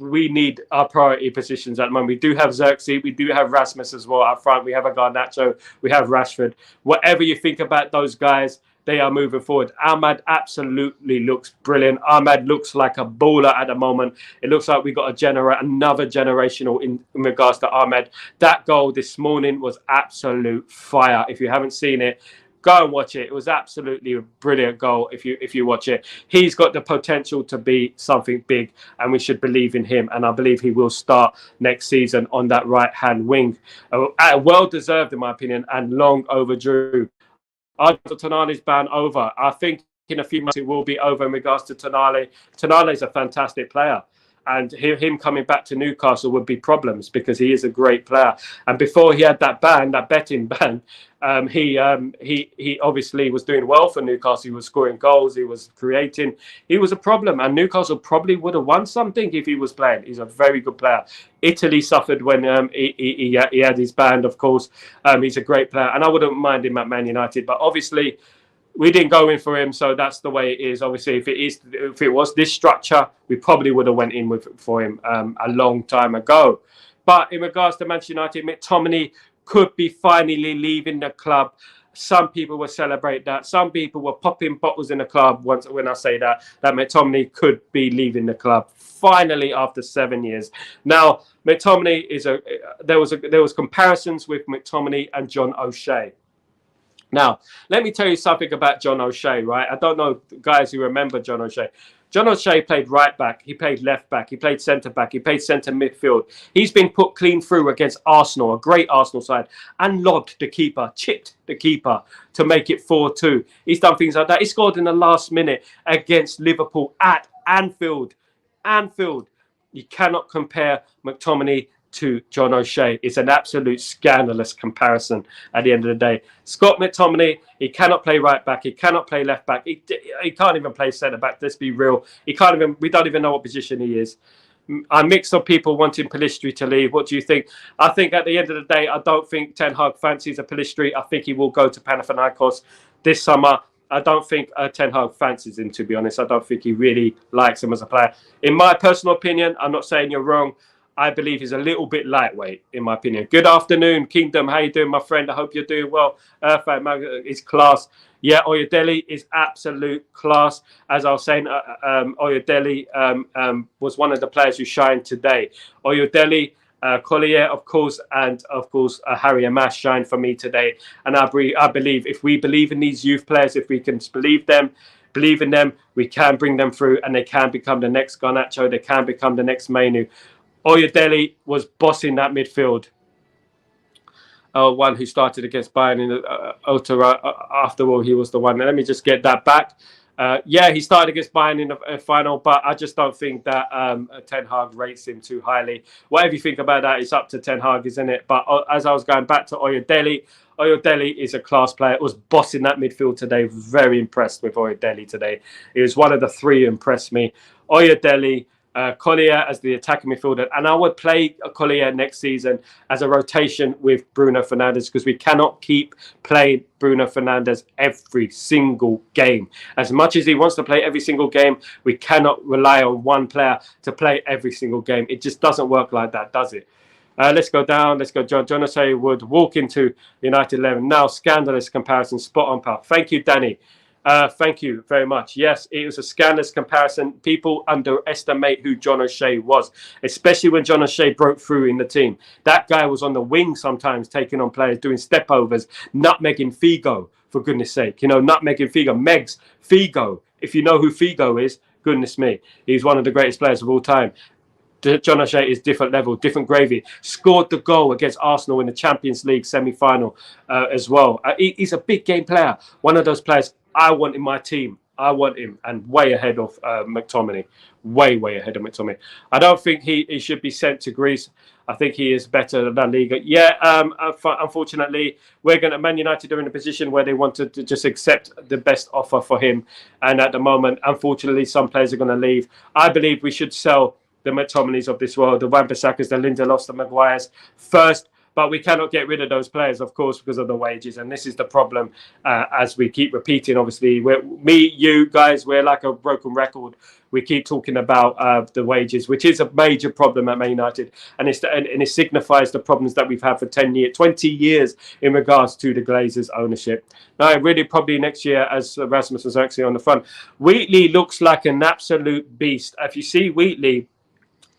we need our priority positions at the moment. We do have Xerxes. We do have Rasmus as well up front. We have a Garnacho. We have Rashford. Whatever you think about those guys, they are moving forward. Ahmad absolutely looks brilliant. Ahmad looks like a baller at the moment. It looks like we got another generational in regards to Ahmad. That goal this morning was absolute fire. If you haven't seen it, go and watch it. It was absolutely a brilliant goal if you watch it. He's got the potential to be something big, and we should believe in him. And I believe he will start next season on that right-hand wing. Well-deserved, in my opinion, and long overdue. Tonali's ban over. I think in a few months it will be over in regards to Tonali. Tonali is a fantastic player. And him coming back to Newcastle would be problems because he is a great player. And before he had that ban, that betting ban, he obviously was doing well for Newcastle. He was scoring goals. He was creating. He was a problem. And Newcastle probably would have won something if he was playing. He's a very good player. Italy suffered when he had his ban, of course. He's a great player. And I wouldn't mind him at Man United. But obviously, we didn't go in for him, so that's the way it is. Obviously, if it was this structure, we probably would have went in for him a long time ago. But in regards to Manchester United, McTominay could be finally leaving the club. Some people will celebrate that. Some people were popping bottles in the club once when I say that McTominay could be leaving the club finally after 7 years. Now, McTominay there was comparisons with McTominay and John O'Shea. Now, let me tell you something about John O'Shea, right? I don't know guys who remember John O'Shea. John O'Shea played right back, he played left back, he played centre back, he played centre midfield. He's been put clean through against Arsenal, a great Arsenal side, and lobbed the keeper, chipped the keeper to make it 4-2. He's done things like that. He scored in the last minute against Liverpool at Anfield. Anfield. You cannot compare McTominay to John O'Shea. It's an absolute scandalous comparison at the end of the day. Scott McTominay, he cannot play right back. He cannot play left back. He can't even play centre back. Let's be real. We don't even know what position he is. I mix of people wanting Pellistri to leave. What do you think? I think at the end of the day, I don't think Ten Hag fancies a Pellistri. I think he will go to Panathinaikos this summer. I don't think Ten Hag fancies him, to be honest. I don't think he really likes him as a player. In my personal opinion, I'm not saying you're wrong, I believe he's a little bit lightweight, in my opinion. Good afternoon, Kingdom. How you doing, my friend? I hope you're doing well. It's class. Yeah, Oyedele is absolute class. As I was saying, Oyedele was one of the players who shined today. Oyedele, Collier, of course, and of course, Harry Amash shined for me today. And I believe if we believe in these youth players, if we can believe in them, we can bring them through and they can become the next Garnacho, they can become the next Mainu. Oyedele was bossing that midfield. One who started against Bayern in the after all, he was the one. Let me just get that back. Yeah, he started against Bayern in the final, but I just don't think that Ten Hag rates him too highly. Whatever you think about that, it's up to Ten Hag, isn't it? But as I was going back to Oyedele, Oyedele is a class player. It was bossing that midfield today. Very impressed with Oyedele today. He was one of the three who impressed me. Oyedele, Collier as the attacking midfielder, and I would play Collier next season as a rotation with Bruno Fernandes because we cannot keep playing Bruno Fernandes every single game. As much as he wants to play every single game, we cannot rely on one player to play every single game. It just doesn't work like that, does it? Let's go down. Let's go. John O'Shea would walk into United 11. Now, scandalous comparison. Spot on, pal. Thank you, Danny. Thank you very much. Yes, it was a scandalous comparison. People underestimate who John O'Shea was, especially when John O'Shea broke through in the team. That guy was on the wing sometimes, taking on players, doing stepovers, nutmegging Figo, for goodness sake. Nutmegging Figo. Megs Figo. If you know who Figo is, goodness me. He's one of the greatest players of all time. John O'Shea is different level, different gravy. Scored the goal against Arsenal in the Champions League semi-final as well. He's a big game player. One of those players I want in my team. I want him, and way ahead of McTominay. Way ahead of McTominay. I don't think he should be sent to Greece. I think he is better than La Liga. Yeah, unfortunately, Man United are in a position where they want to just accept the best offer for him. And at the moment, unfortunately, some players are going to leave. I believe we should sell the McTominays of this world, the Wan-Bissakas, the Lindelofs, the Maguires first. But we cannot get rid of those players, of course, because of the wages. And this is the problem, as we keep repeating, obviously. You guys, we're like a broken record. We keep talking about the wages, which is a major problem at Man United. And it signifies the problems that we've had for 20 years in regards to the Glazers' ownership. Now, really probably next year, as Rasmus was actually on the front, Wheatley looks like an absolute beast. If you see Wheatley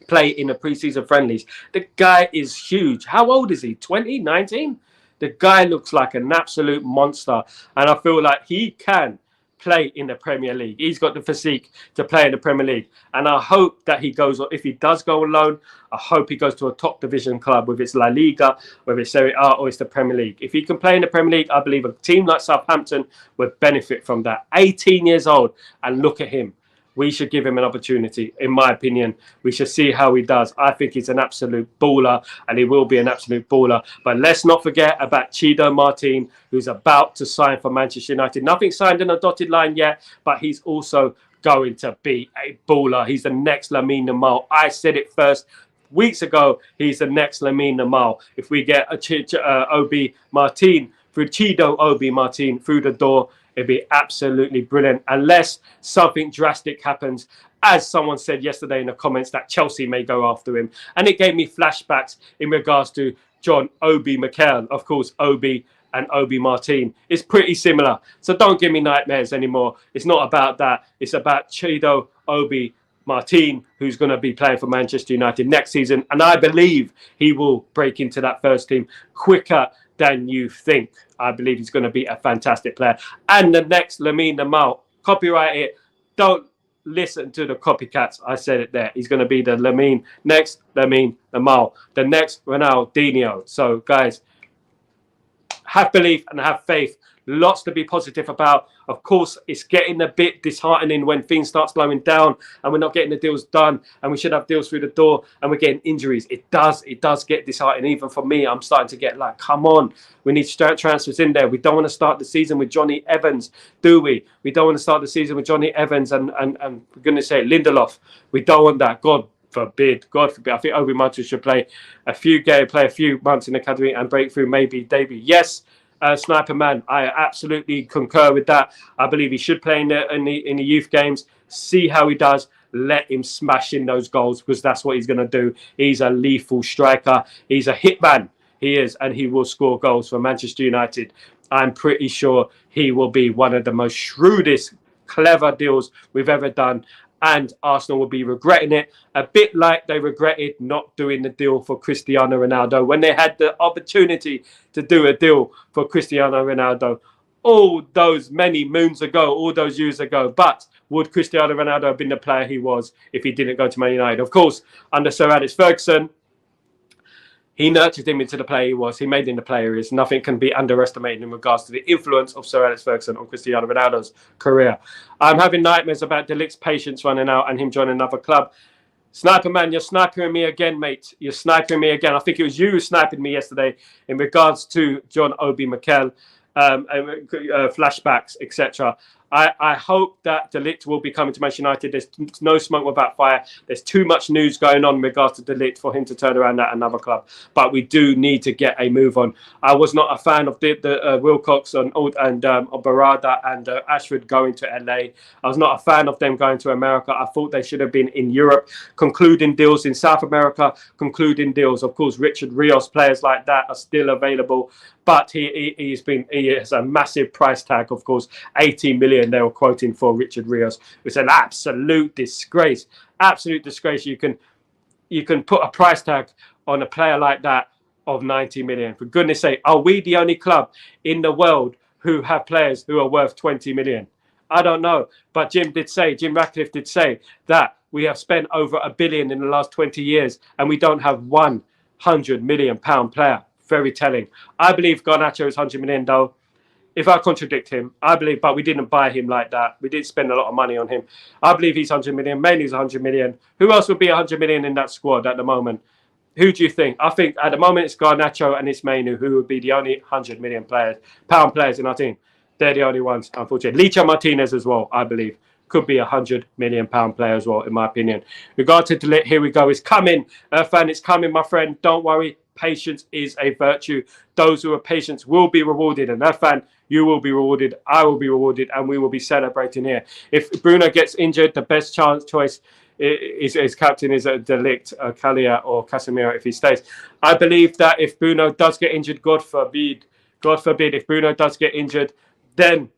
play in the preseason friendlies, the guy is huge. How old is he? 20, 19? The guy looks like an absolute monster, and I feel like he can play in the Premier League. He's got the physique to play in the Premier League, and I hope that he goes, if he does go on loan, I hope he goes to a top division club, whether it's La Liga, whether it's Serie A, or it's the Premier League. If he can play in the Premier League, I believe a team like Southampton would benefit from that. 18 years old, and look at him. We should give him an opportunity, in my opinion. We should see how he does. I think he's an absolute baller, and he will be an absolute baller. But let's not forget about Chido Martin, who's about to sign for Manchester United. Nothing signed in a dotted line yet, but he's also going to be a baller. He's the next Lamine Yamal. I said it first weeks ago. He's the next Lamine Yamal. If we get a Obi Martin, through Chido Obi Martin through the door, it'd be absolutely brilliant, unless something drastic happens. As someone said yesterday in the comments, that Chelsea may go after him. And it gave me flashbacks in regards to John Obi Mikel. Of course, Obi and Obi Martin is pretty similar. So don't give me nightmares anymore. It's not about that. It's about Chido Obi Martin, who's going to be playing for Manchester United next season. And I believe he will break into that first team quicker than you think. I believe he's going to be a fantastic player. And the next Lamine Yamal, copyright it. Don't listen to the copycats. I said it there. He's going to be the next Lamine Yamal, the next Ronaldinho. So, guys, have belief and have faith. Lots to be positive about. Of course, it's getting a bit disheartening when things start slowing down and we're not getting the deals done and we should have deals through the door and we're getting injuries. It does get disheartening. Even for me, I'm starting to get like, come on, we need transfers in there. We don't want to start the season with Johnny Evans, do we? We don't want to start the season with Johnny Evans and for goodness sake, Lindelof. We don't want that. God forbid. I think Obi Martin should play a few months in the academy and break through, maybe debut. Yes. Sniper Man, I absolutely concur with that. I believe he should play in the youth games. See how he does. Let him smash in those goals because that's what he's going to do. He's a lethal striker. He's a hitman. He is, and he will score goals for Manchester United. I'm pretty sure he will be one of the most shrewdest, clever deals we've ever done. And Arsenal will be regretting it, a bit like they regretted not doing the deal for Cristiano Ronaldo when they had the opportunity to do a deal for Cristiano Ronaldo all those many moons ago, all those years ago. But would Cristiano Ronaldo have been the player he was if he didn't go to Man United? Of course, under Sir Alex Ferguson, he nurtured him into the player he was. He made him the player he is. Nothing can be underestimated in regards to the influence of Sir Alex Ferguson on Cristiano Ronaldo's career. I'm having nightmares about De Ligt's patience running out and him joining another club. Sniper Man, you're sniping me again, mate. You're sniping me again. I think it was you who sniped me yesterday in regards to John Obi Mikel, flashbacks, etc. I hope that De Ligt will be coming to Manchester United. There's no smoke without fire. There's too much news going on in regards to De Ligt for him to turn around at another club. But we do need to get a move on. I was not a fan of the Wilcox and Barada and Rashford going to LA. I was not a fan of them going to America. I thought they should have been in Europe, concluding deals in South America, concluding deals. Of course, Richard Rios, players like that are still available. But he has a massive price tag, of course, 18 million they were quoting for Richard Rios. It's an absolute disgrace. Absolute disgrace. You can put a price tag on a player like that of 90 million. For goodness sake, are we the only club in the world who have players who are worth 20 million? I don't know. But Jim Ratcliffe did say that we have spent over £1 billion in the last 20 years and we don't have £100 million player. Very telling. I believe Garnacho is 100 million though. If I contradict him, I believe, but we didn't buy him like that. We didn't spend a lot of money on him. I believe he's 100 million. Mainly he's 100 million. Who else would be 100 million in that squad at the moment? Who do you think? I think at the moment it's Garnacho and it's Mainu who would be the only 100 million pound players in our team. They're the only ones, unfortunately. Licha Martinez as well, I believe, could be £100 million player as well, in my opinion. Regard to Delete, here we go. It's coming, fan. It's coming, my friend. Don't worry. Patience is a virtue. Those who are patient will be rewarded. And that fan, you will be rewarded. I will be rewarded, and we will be celebrating here. If Bruno gets injured, the best choice is captain is De Ligt, Kalia, or Casemiro if he stays. I believe that if Bruno does get injured, God forbid, if Bruno does get injured, then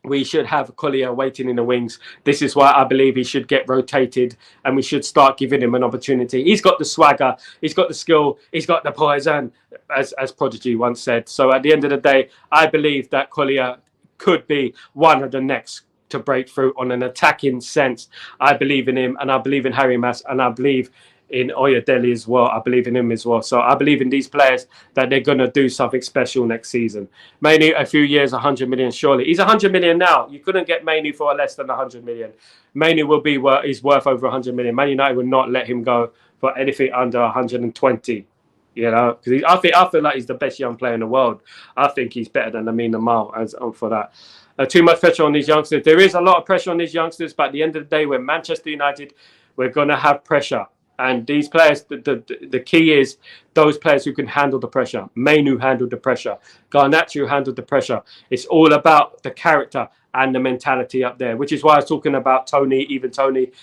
we should have Collier waiting in the wings. This is why I believe he should get rotated and we should start giving him an opportunity. He's got the swagger, he's got the skill, he's got the poison, as Prodigy once said. So at the end of the day, I believe that Collier could be one of the next to break through on an attacking sense. I believe in him and I believe in Harry Mass and I believe in Oyedele as well. I believe in him as well. So I believe in these players that they're going to do something special next season. Mainly a few years, 100 million, surely. He's 100 million now. You couldn't get Mainly for less than 100 million. Mainly will be he's worth over 100 million. Man United will not let him go for anything under 120. You know, because I feel like he's the best young player in the world. I think he's better than Lamine Yamal as for that. Too much pressure on these youngsters. There is a lot of pressure on these youngsters, but at the end of the day, we're Manchester United. We're going to have pressure. And these players, the key is those players who can handle the pressure. Mainu handled the pressure. Garnacho handled the pressure. It's all about the character and the mentality up there, which is why I was talking about Toney,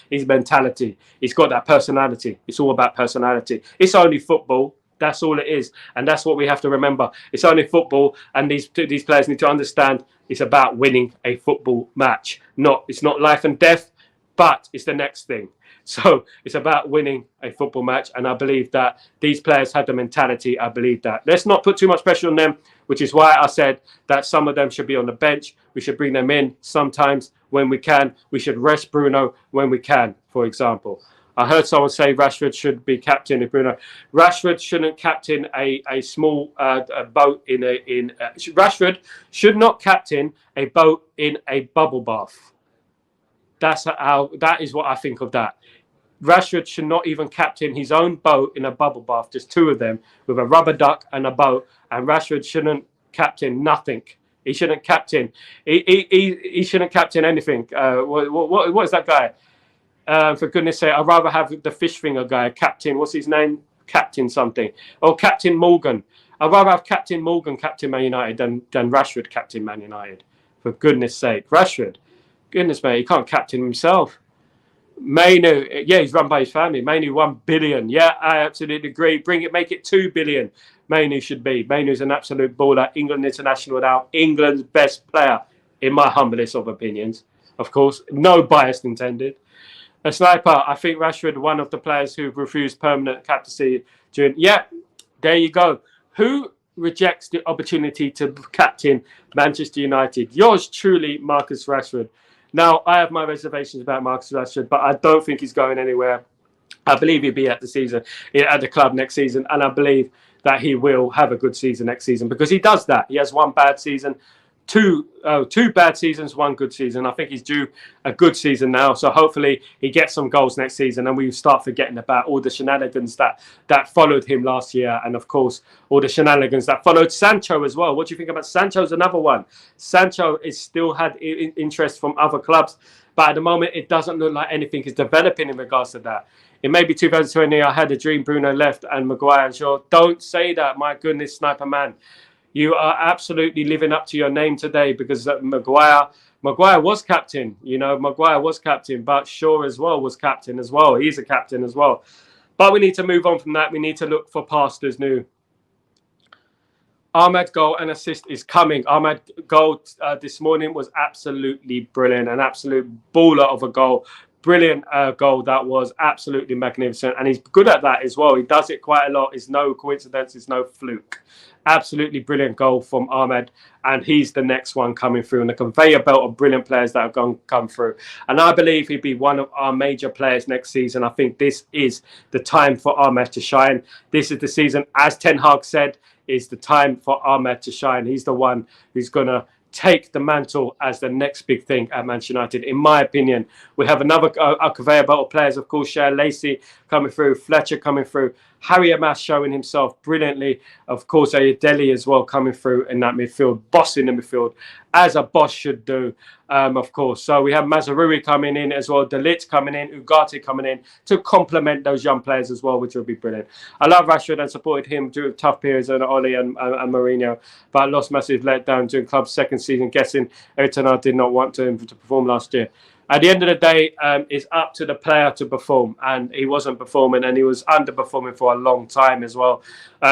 his mentality. He's got that personality. It's all about personality. It's only football. That's all it is. And that's what we have to remember. It's only football, and these players need to understand it's about winning a football match. It's not life and death, but it's the next thing. So it's about winning a football match. And I believe that these players have the mentality. I believe that. Let's not put too much pressure on them, which is why I said that some of them should be on the bench. We should bring them in sometimes when we can. We should rest Bruno when we can, for example. I heard someone say Rashford should be captain of Bruno. Rashford shouldn't captain a small boat Rashford should not captain a boat in a bubble bath. That is what I think of that. Rashford should not even captain his own boat in a bubble bath, just two of them, with a rubber duck and a boat. And Rashford shouldn't captain nothing. He shouldn't captain. He shouldn't captain anything. What is that guy? For goodness sake, I'd rather have the fish finger guy, Captain, what's his name? Captain something. Or Captain Morgan. I'd rather have Captain Morgan captain Man United than Rashford captain Man United. For goodness sake. Rashford, goodness mate, he can't captain himself. Mainu, yeah, he's run by his family. Mainu 1 billion. Yeah, I absolutely agree. Make it 2 billion. Mainu should be. Mainu's an absolute baller. England international now. England's best player, in my humblest of opinions. Of course, no bias intended. A sniper, I think Rashford, one of the players who refused permanent captaincy during. Yeah, there you go. Who rejects the opportunity to captain Manchester United? Yours truly, Marcus Rashford. Now, I have my reservations about Marcus Rashford, but I don't think he's going anywhere. I believe he'll be at the club next season, and I believe that he will have a good season next season because he does that. He has one bad season. Two bad seasons, one good season. I think he's due a good season now. So hopefully he gets some goals next season and we start forgetting about all the shenanigans that followed him last year. And of course, all the shenanigans that followed Sancho as well. What do you think about Sancho's another one? Sancho is still had interest from other clubs. But at the moment, it doesn't look like anything is developing in regards to that. In maybe 2020, I had a dream Bruno left and Maguire and Shaw. Don't say that, my goodness, Sniper Man. You are absolutely living up to your name today because Maguire was captain. Maguire was captain, but Shaw as well was captain as well. He's a captain as well. But we need to move on from that. We need to look for pastors new. Ahmed goal and assist is coming. Ahmed goal this morning was absolutely brilliant. An absolute baller of a goal. Brilliant goal that was, absolutely magnificent, and he's good at that as well. He does it quite a lot. It's no coincidence, it's no fluke. Absolutely brilliant goal from Ahmed, and he's the next one coming through, and the conveyor belt of brilliant players that have come through. And I believe he'd be one of our major players next season. I think this is the time for Ahmed to shine. This is the season, as Ten Hag said, is the time for Ahmed to shine. He's the one who's going to take the mantle as the next big thing at Manchester United. In my opinion, we have another conveyor belt of players, of course, Shea Lacey coming through, Fletcher coming through, Harry Amash showing himself brilliantly, of course, Ayodele as well coming through in that midfield, bossing the midfield, as a boss should do, of course. So we have Mazraoui coming in as well, De Ligt coming in, Ugarte coming in to complement those young players as well, which will be brilliant. I love Rashford and supported him during tough periods under Ole and Mourinho, but I lost massive letdown during club's second season, guessing Everton did not want him to perform last year. At the end of the day, it's up to the player to perform, and he wasn't performing, and he was underperforming for a long time as well.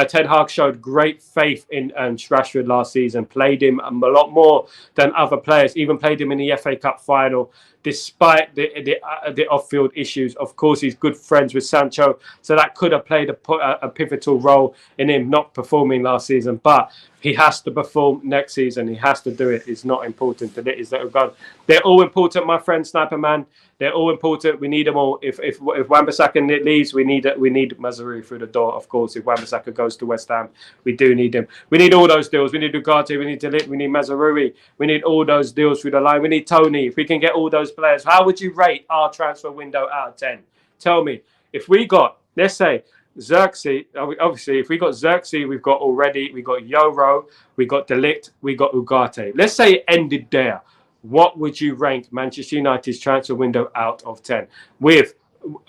Ten Hag showed great faith in Rashford last season, played him a lot more than other players, even played him in the FA Cup final, despite the off-field issues. Of course, he's good friends with Sancho, so that could have played a pivotal role in him not performing last season, but he has to perform next season. He has to do it. It's not important. They're all important, my friend Sniper Man. They're all important. We need them all. If Wan-Bissaka leaves, we need Mazraoui through the door. Of course, if Wan-Bissaka goes to West Ham, we do need him. We need all those deals. We need Ugarte. We need De Ligt. We need Mazraoui. We need all those deals through the line. We need Toney. If we can get all those players, how would you rate our transfer window out of 10? Tell me. If we got, let's say, Xerxes, obviously, if we got Xerxes, we got Yoro, we got De Ligt, we got Ugarte. Let's say it ended there. What would you rank Manchester United's transfer window out of 10? With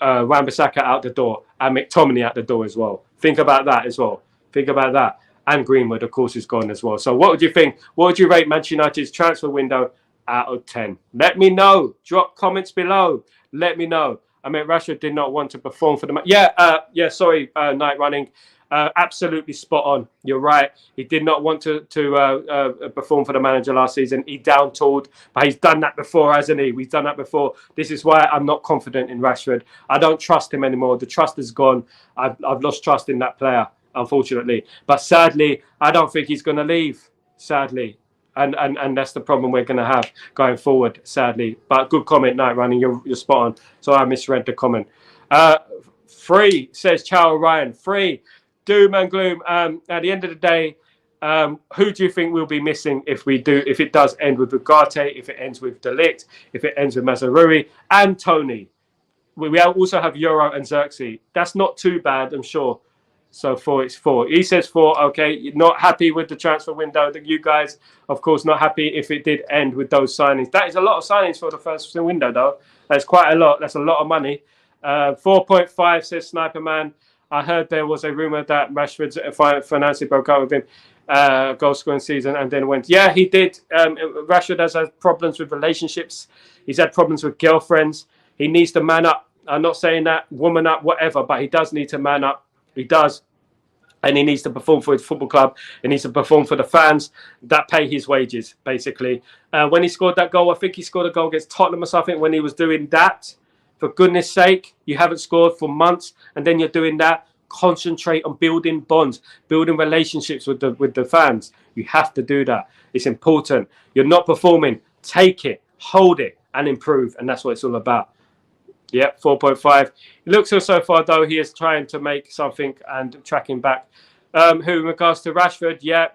Wan-Bissaka out the door and McTominay out the door as well. Think about that as well. Think about that. And Greenwood, of course, is gone as well. So what would you think? What would you rate Manchester United's transfer window out of 10? Let me know. Drop comments below. Let me know. I mean, Rashford did not want to perform for the match. Sorry, Night Running. Absolutely spot on. You're right. He did not want to perform for the manager last season. He down-tooled, but he's done that before, hasn't he? We've done that before. This is why I'm not confident in Rashford. I don't trust him anymore. The trust is gone. I've lost trust in that player, unfortunately. But sadly, I don't think he's going to leave. Sadly. And that's the problem we're going to have going forward, sadly. But good comment, Night Running. You're spot on. So I misread the comment. Free says Chow Ryan. Free, doom and gloom. At the end of the day, who do you think we'll be missing if it does end with Ugarte, if it ends with De Ligt, if it ends with Mazraoui and Toney? We also have Euro and Xerxes. That's not too bad, I'm sure. So it's 4. He says 4. Okay, you're not happy with the transfer window. You guys, of course, not happy if it did end with those signings. That is a lot of signings for the first window, though. That's quite a lot. That's a lot of money. 4.5 says Sniper Man. I heard there was a rumor that Rashford's financially broke out with him, goal scoring season, and then went. Yeah, he did. Rashford has had problems with relationships. He's had problems with girlfriends. He needs to man up. I'm not saying that woman up, whatever, but he does need to man up. He does. And he needs to perform for his football club. He needs to perform for the fans that pay his wages, basically. When he scored that goal, I think he scored a goal against Tottenham or something when he was doing that. For goodness sake, you haven't scored for months, and then you're doing that. Concentrate on building bonds, building relationships with the fans. You have to do that. It's important. You're not performing. Take it, hold it, and improve. And that's what it's all about. Yep, 4.5. It looks so far, though, he is trying to make something and tracking back. Who, in regards to Rashford, yeah,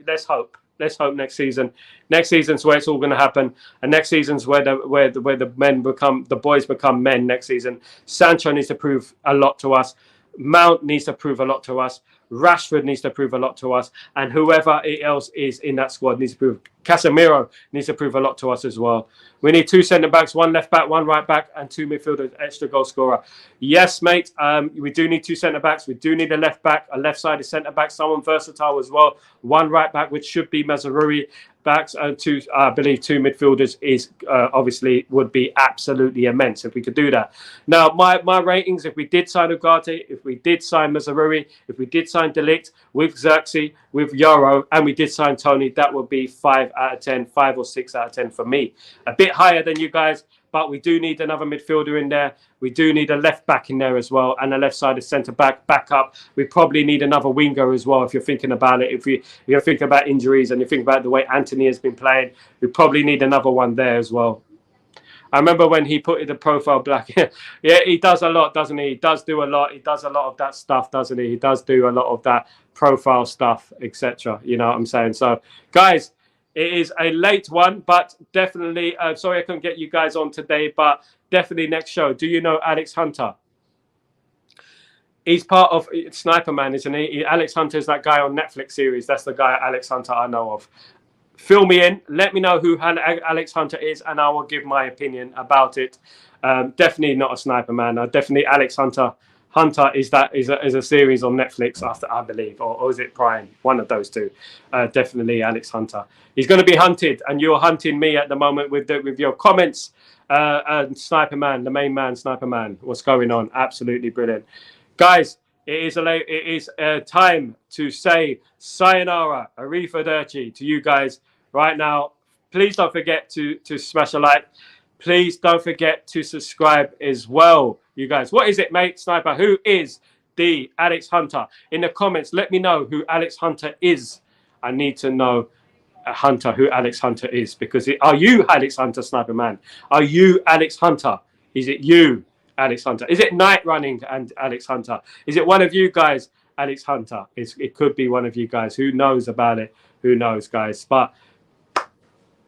let's hope. Let's hope next season. Next season's where it's all going to happen, and next season's where the boys become men. Next season, Sancho needs to prove a lot to us. Mount needs to prove a lot to us. Rashford needs to prove a lot to us, and whoever else is in that squad needs to prove. Casemiro needs to prove a lot to us as well. We need 2 centre backs, 1 left back, 1 right back, and 2 midfielders, extra goal scorer. Yes, mate. We do need 2 centre backs. We do need a left back, a left-sided centre back, someone versatile as well. 1 right back, which should be Mazraoui. Backs and 2, I believe, 2 midfielders is obviously would be absolutely immense if we could do that. Now, my ratings, if we did sign Ugarte, if we did sign Mazraoui, if we did sign De Ligt with Xerxes, with Euro, and we did sign Toney, that would be 5 out of 10, 5 or 6 out of 10 for me. A bit higher than you guys, but we do need another midfielder in there. We do need a left back in there as well, and a left-sided centre back up. We probably need another winger as well. If you're thinking about it, if you're thinking about injuries and you think about the way Anthony has been playing, we probably need another one there as well. I remember when he put in the profile black. Yeah, he does a lot, doesn't he? He does do a lot. He does a lot of that stuff, doesn't he? He does do a lot of that profile stuff, etc. You know what I'm saying? So, guys, it is a late one, but definitely, sorry I couldn't get you guys on today, but definitely next show. Do you know Alex Hunter? He's part of Sniper Man, isn't he? Alex Hunter is that guy on Netflix series. That's the guy, Alex Hunter, I know of. Fill me in. Let me know who Alex Hunter is, and I will give my opinion about it. Definitely not a Sniper Man. Definitely Alex Hunter. Hunter is a series on Netflix, after I believe, or is it Prime? One of those two. Definitely Alex Hunter. He's going to be hunted, and you're hunting me at the moment with your comments. And Sniper Man, the main man, Sniper Man. What's going on? Absolutely brilliant, guys. It is time to say sayonara, arrivederci to you guys right now. Please don't forget to smash a like. Please don't forget to subscribe as well, you guys. What is it, mate? Sniper, who is the Alex Hunter? In the comments, let me know who Alex Hunter is. I need to know who Alex Hunter is, because are you Alex Hunter, Sniper Man? Are you Alex Hunter? Is it you, Alex Hunter? Is it Night Running and Alex Hunter? Is it one of you guys, Alex Hunter? It could be one of you guys. Who knows about it? Who knows, guys? But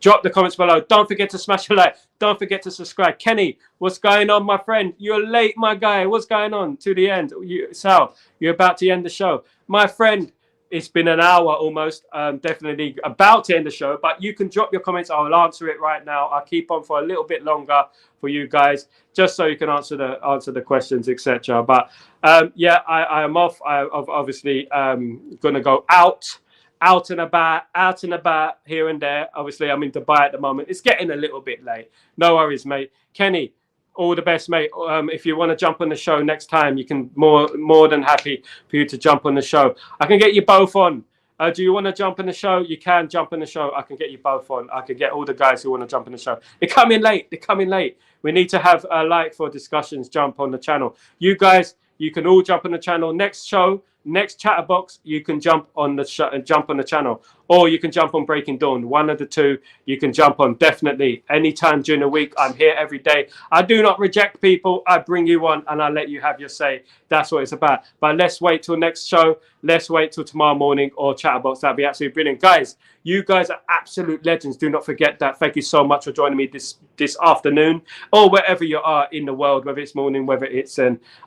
drop the comments below. Don't forget to smash a like. Don't forget to subscribe. Kenny, what's going on, my friend? You're late, my guy. What's going on to the end? Sal, you're about to end the show. My friend, it's been an hour almost. Definitely about to end the show, but you can drop your comments. I'll answer it right now. I'll keep on for a little bit longer for you guys, just so you can answer the questions, etc. But yeah, I am off. I'm obviously going to go out and about here and there. Obviously, I'm in Dubai at the moment. It's getting a little bit late. No worries, mate. Kenny, All the best, mate. If you want to jump on the show next time, you can more than happy for you to jump on the show. I can get you both on. Do you want to jump in the show? You can jump in the show. I can get you both on. I can get all the guys who want to jump in the show. They're coming late. They're coming late. We need to have a like for discussions. Jump on the channel. You guys, you can all jump on the channel. Next show, next Chatterbox, you can jump on the channel, or you can jump on Breaking Dawn. One of the two you can jump on. Definitely anytime during the week. I'm here every day. I do not reject people. I bring you on and I let you have your say. That's what it's about. But let's wait till next show. Let's wait till tomorrow morning or Chatterbox. That'd be absolutely brilliant, guys. You guys are absolute legends. Do not forget that. Thank you so much for joining me this afternoon, or wherever you are in the world, whether it's morning, whether it's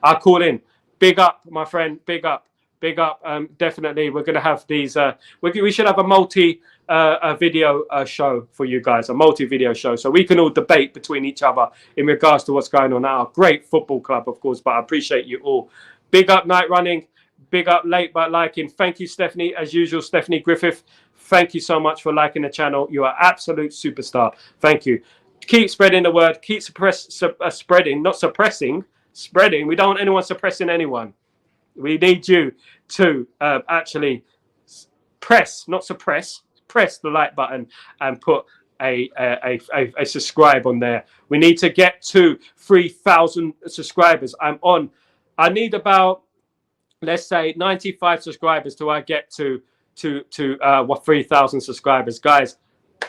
I'll call in. Big up, my friend. Big up. Big up. Definitely, we're going to have these. We should have a multi-video show for you guys, a multi-video show, so we can all debate between each other in regards to what's going on at our great football club, of course. But I appreciate you all. Big up, Night Running. Big up, Late But Liking. Thank you, Stephanie. As usual, Stephanie Griffith. Thank you so much for liking the channel. You are absolute superstar. Thank you. Keep spreading the word. Keep spreading, not suppressing. Spreading. We don't want anyone suppressing anyone. We need you to actually press, not suppress, press the like button and put a subscribe on there. We need to get to 3,000 subscribers. I need about, let's say, 95 subscribers till I get to 3,000 subscribers. Guys,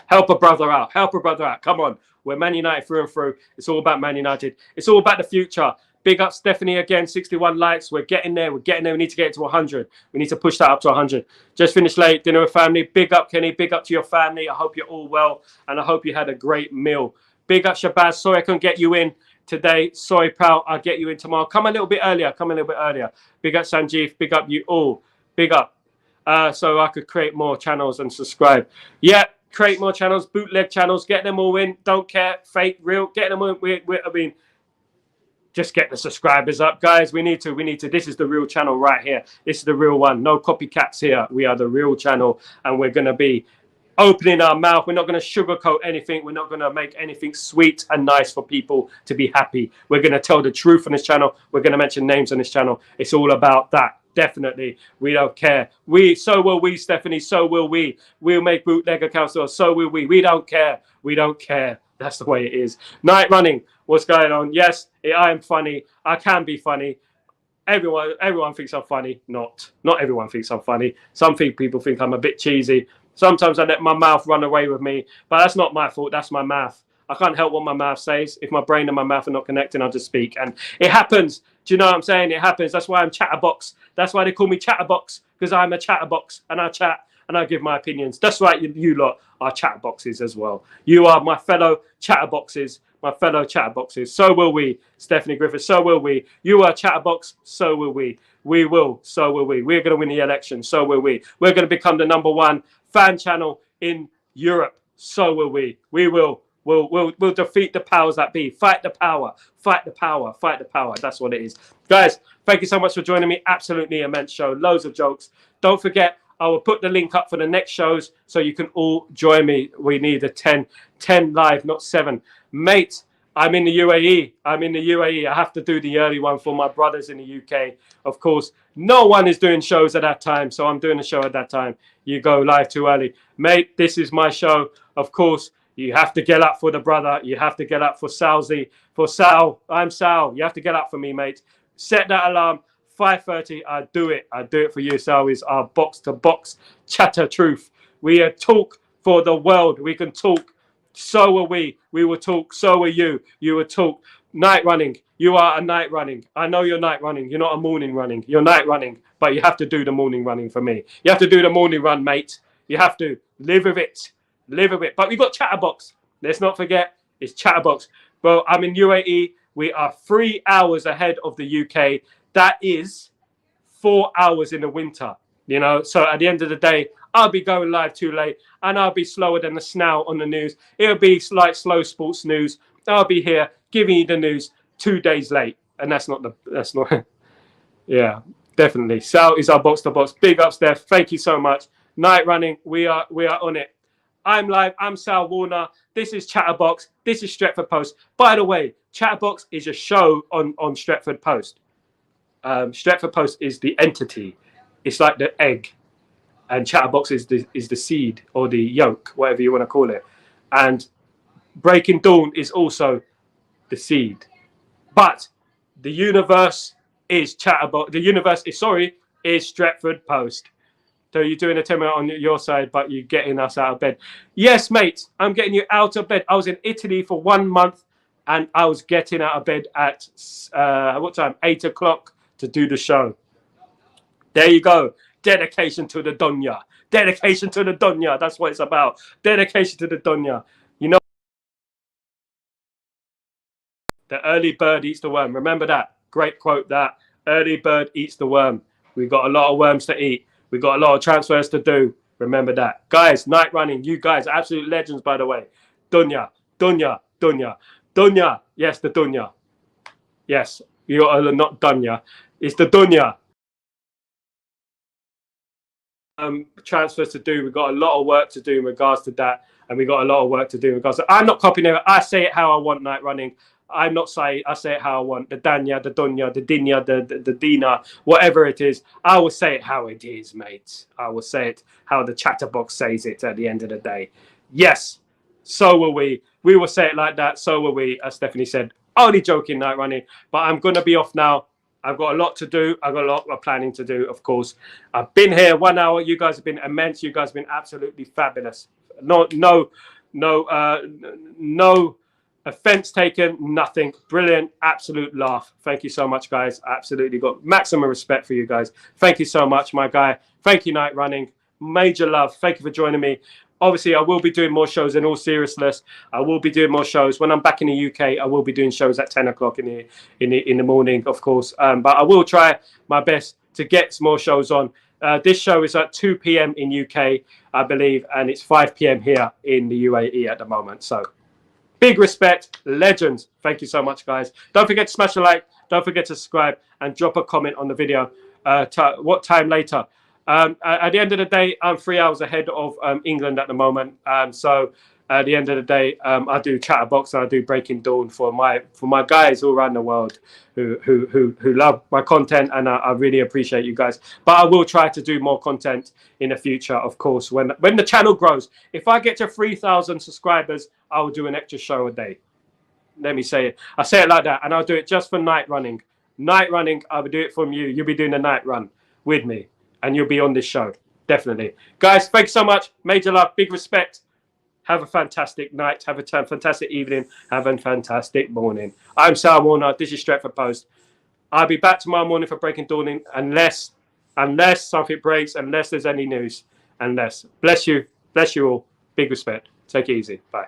help a brother out. Help a brother out. Come on. We're Man United through and through. It's all about Man United. It's all about the future. Big up Stephanie again, 61 likes. We're getting there. We're getting there. We need to get it to 100. We need to push that up to 100. Just finished late, dinner with family. Big up, Kenny. Big up to your family. I hope you're all well, and I hope you had a great meal. Big up, Shabazz. Sorry I couldn't get you in today. Sorry, pal. I'll get you in tomorrow. Come a little bit earlier. Come a little bit earlier. Big up, Sanjeev. Big up you all. Big up. So I could create more channels and subscribe. Yeah, create more channels, bootleg channels. Get them all in. Don't care. Fake, real. Get them all in. I mean, just get the subscribers up, guys. We need to. This is the real channel right here. This is the real one. No copycats here. We are the real channel, and we're going to be opening our mouth. We're not going to sugarcoat anything. We're not going to make anything sweet and nice for people to be happy. We're going to tell the truth on this channel. We're going to mention names on this channel. It's all about that. Definitely. We don't care. So will we, Stephanie. So will we. We'll make bootleg accounts. So will we. We don't care. We don't care. That's the way it is. Night Running. What's going on? Yes, I am funny. I can be funny. Everyone thinks I'm funny. Not everyone thinks I'm funny. Some people think I'm a bit cheesy. Sometimes I let my mouth run away with me, but that's not my fault. That's my mouth. I can't help what my mouth says. If my brain and my mouth are not connecting, I'll just speak. And it happens. Do you know what I'm saying? It happens. That's why I'm Chatterbox. That's why they call me Chatterbox, because I'm a Chatterbox and I chat and I give my opinions. That's right. You lot are Chatterboxes as well. You are my fellow Chatterboxes. My fellow Chatterboxes. So will we, Stephanie Griffith. So will we. You are Chatterbox. So will we. We will. So will we. We're going to win the election. So will we. We're going to become the #1 fan channel in Europe. So will we. We will. We'll defeat the powers that be. Fight the power. Fight the power. Fight the power. That's what it is. Guys, thank you so much for joining me. Absolutely immense show. Loads of jokes. Don't forget, I will put the link up for the next shows so you can all join me. We need a 10 live, not 7. Mate, I'm in the UAE. I'm in the UAE. I have to do the early one for my brothers in the UK. Of course, no one is doing shows at that time, so I'm doing a show at that time. You go live too early. Mate, this is my show. Of course, you have to get up for the brother. You have to get up for Salzy. For Sal. I'm Sal. You have to get up for me, mate. Set that alarm. 5:30. I do it. I do it for you. Sal is our box-to-box chatter truth. We talk for the world. We can talk. So are we. We will talk. So are you. You will talk. Night Running. You are a night running. I know you're night running. You're not a morning running. You're night running. But you have to do the morning running for me. You have to do the morning run, mate. You have to live with it. Live with it. But we've got Chatterbox. Let's not forget. It's Chatterbox. Well, I'm in UAE. We are 3 hours ahead of the UK. That is 4 hours in the winter. You know, so at the end of the day, I'll be going live too late, and I'll be slower than the snout on the news. It'll be like slow sports news. I'll be here giving you the news 2 days late, and that's not. Yeah, definitely. Sal is our box to box. Big up, Steph. Thank you so much. Night Running. We are on it. I'm live. I'm Sal Warner. This is Chatterbox. This is Stretford Post. By the way, Chatterbox is a show on Stretford Post. Stretford Post is the entity. It's like the egg, and Chatterbox is the seed or the yolk, whatever you want to call it. And Breaking Dawn is also the seed. But the universe is Chatterbox. The universe is Stretford Post. So you're doing a 10-minute on your side, but you're getting us out of bed. Yes, mate, I'm getting you out of bed. I was in Italy for 1 month, and I was getting out of bed at what time? 8 o'clock to do the show. There you go. Dedication to the Donya. Dedication to the Donya. That's what it's about. Dedication to the Donya. You know, the early bird eats the worm. Remember that. Great quote, that. Early bird eats the worm. We've got a lot of worms to eat. We've got a lot of transfers to do. Remember that. Guys, night running. You guys, absolute legends, by the way. Dunya, Dunya, Dunya. Dunya. Yes, the Dunya. Yes, you are not Dunya. It's the Dunya. Transfers to do. We've got a lot of work to do in regards to that. And we got a lot of work to do in regards to. I'm not copying it. I say it how I want, night running. I'm not saying, I say it how I want. The Danya, the Dunya, the Dinya, the Dina, whatever it is. I will say it how it is, mate. I will say it how the Chatterbox says it at the end of the day. Yes, so will we. We will say it like that. So will we, as Stephanie said. Only joking, night running. But I'm going to be off now. I've got a lot to do. I've got a lot of planning to do, of course. I've been here 1 hour. You guys have been immense. You guys have been absolutely fabulous. No offense taken, nothing. Brilliant, absolute laugh. Thank you so much, guys. I absolutely got maximum respect for you guys. Thank you so much, my guy. Thank you, Night Running. Major love. Thank you for joining me. Obviously, I will be doing more shows in all seriousness. I will be doing more shows. When I'm back in the UK, I will be doing shows at 10 o'clock in the morning, of course. But I will try my best to get more shows on. This show is at 2 p.m. in UK, I believe, and it's 5 p.m. here in the UAE at the moment. So big respect, legends. Thank you so much, guys. Don't forget to smash a like. Don't forget to subscribe and drop a comment on the video. What time later? At the end of the day, I'm 3 hours ahead of England at the moment. So at the end of the day, I do Chatterbox and I do Breaking Dawn for my guys all around the world who love my content, and I really appreciate you guys. But I will try to do more content in the future, of course, when the channel grows. If I get to 3,000 subscribers, I will do an extra show a day. Let me say it. I say it like that, and I'll do it just for night running. Night running, I will do it from you. You'll be doing the night run with me, and you'll be on this show, definitely. Guys, thanks so much. Major love, big respect. Have a fantastic night. Have a fantastic evening. Have a fantastic morning. I'm Sal Warner. This is Stretford Post. I'll be back tomorrow morning for Breaking Dawning, unless something breaks, unless there's any news. Unless. Bless you. Bless you all. Big respect. Take it easy. Bye.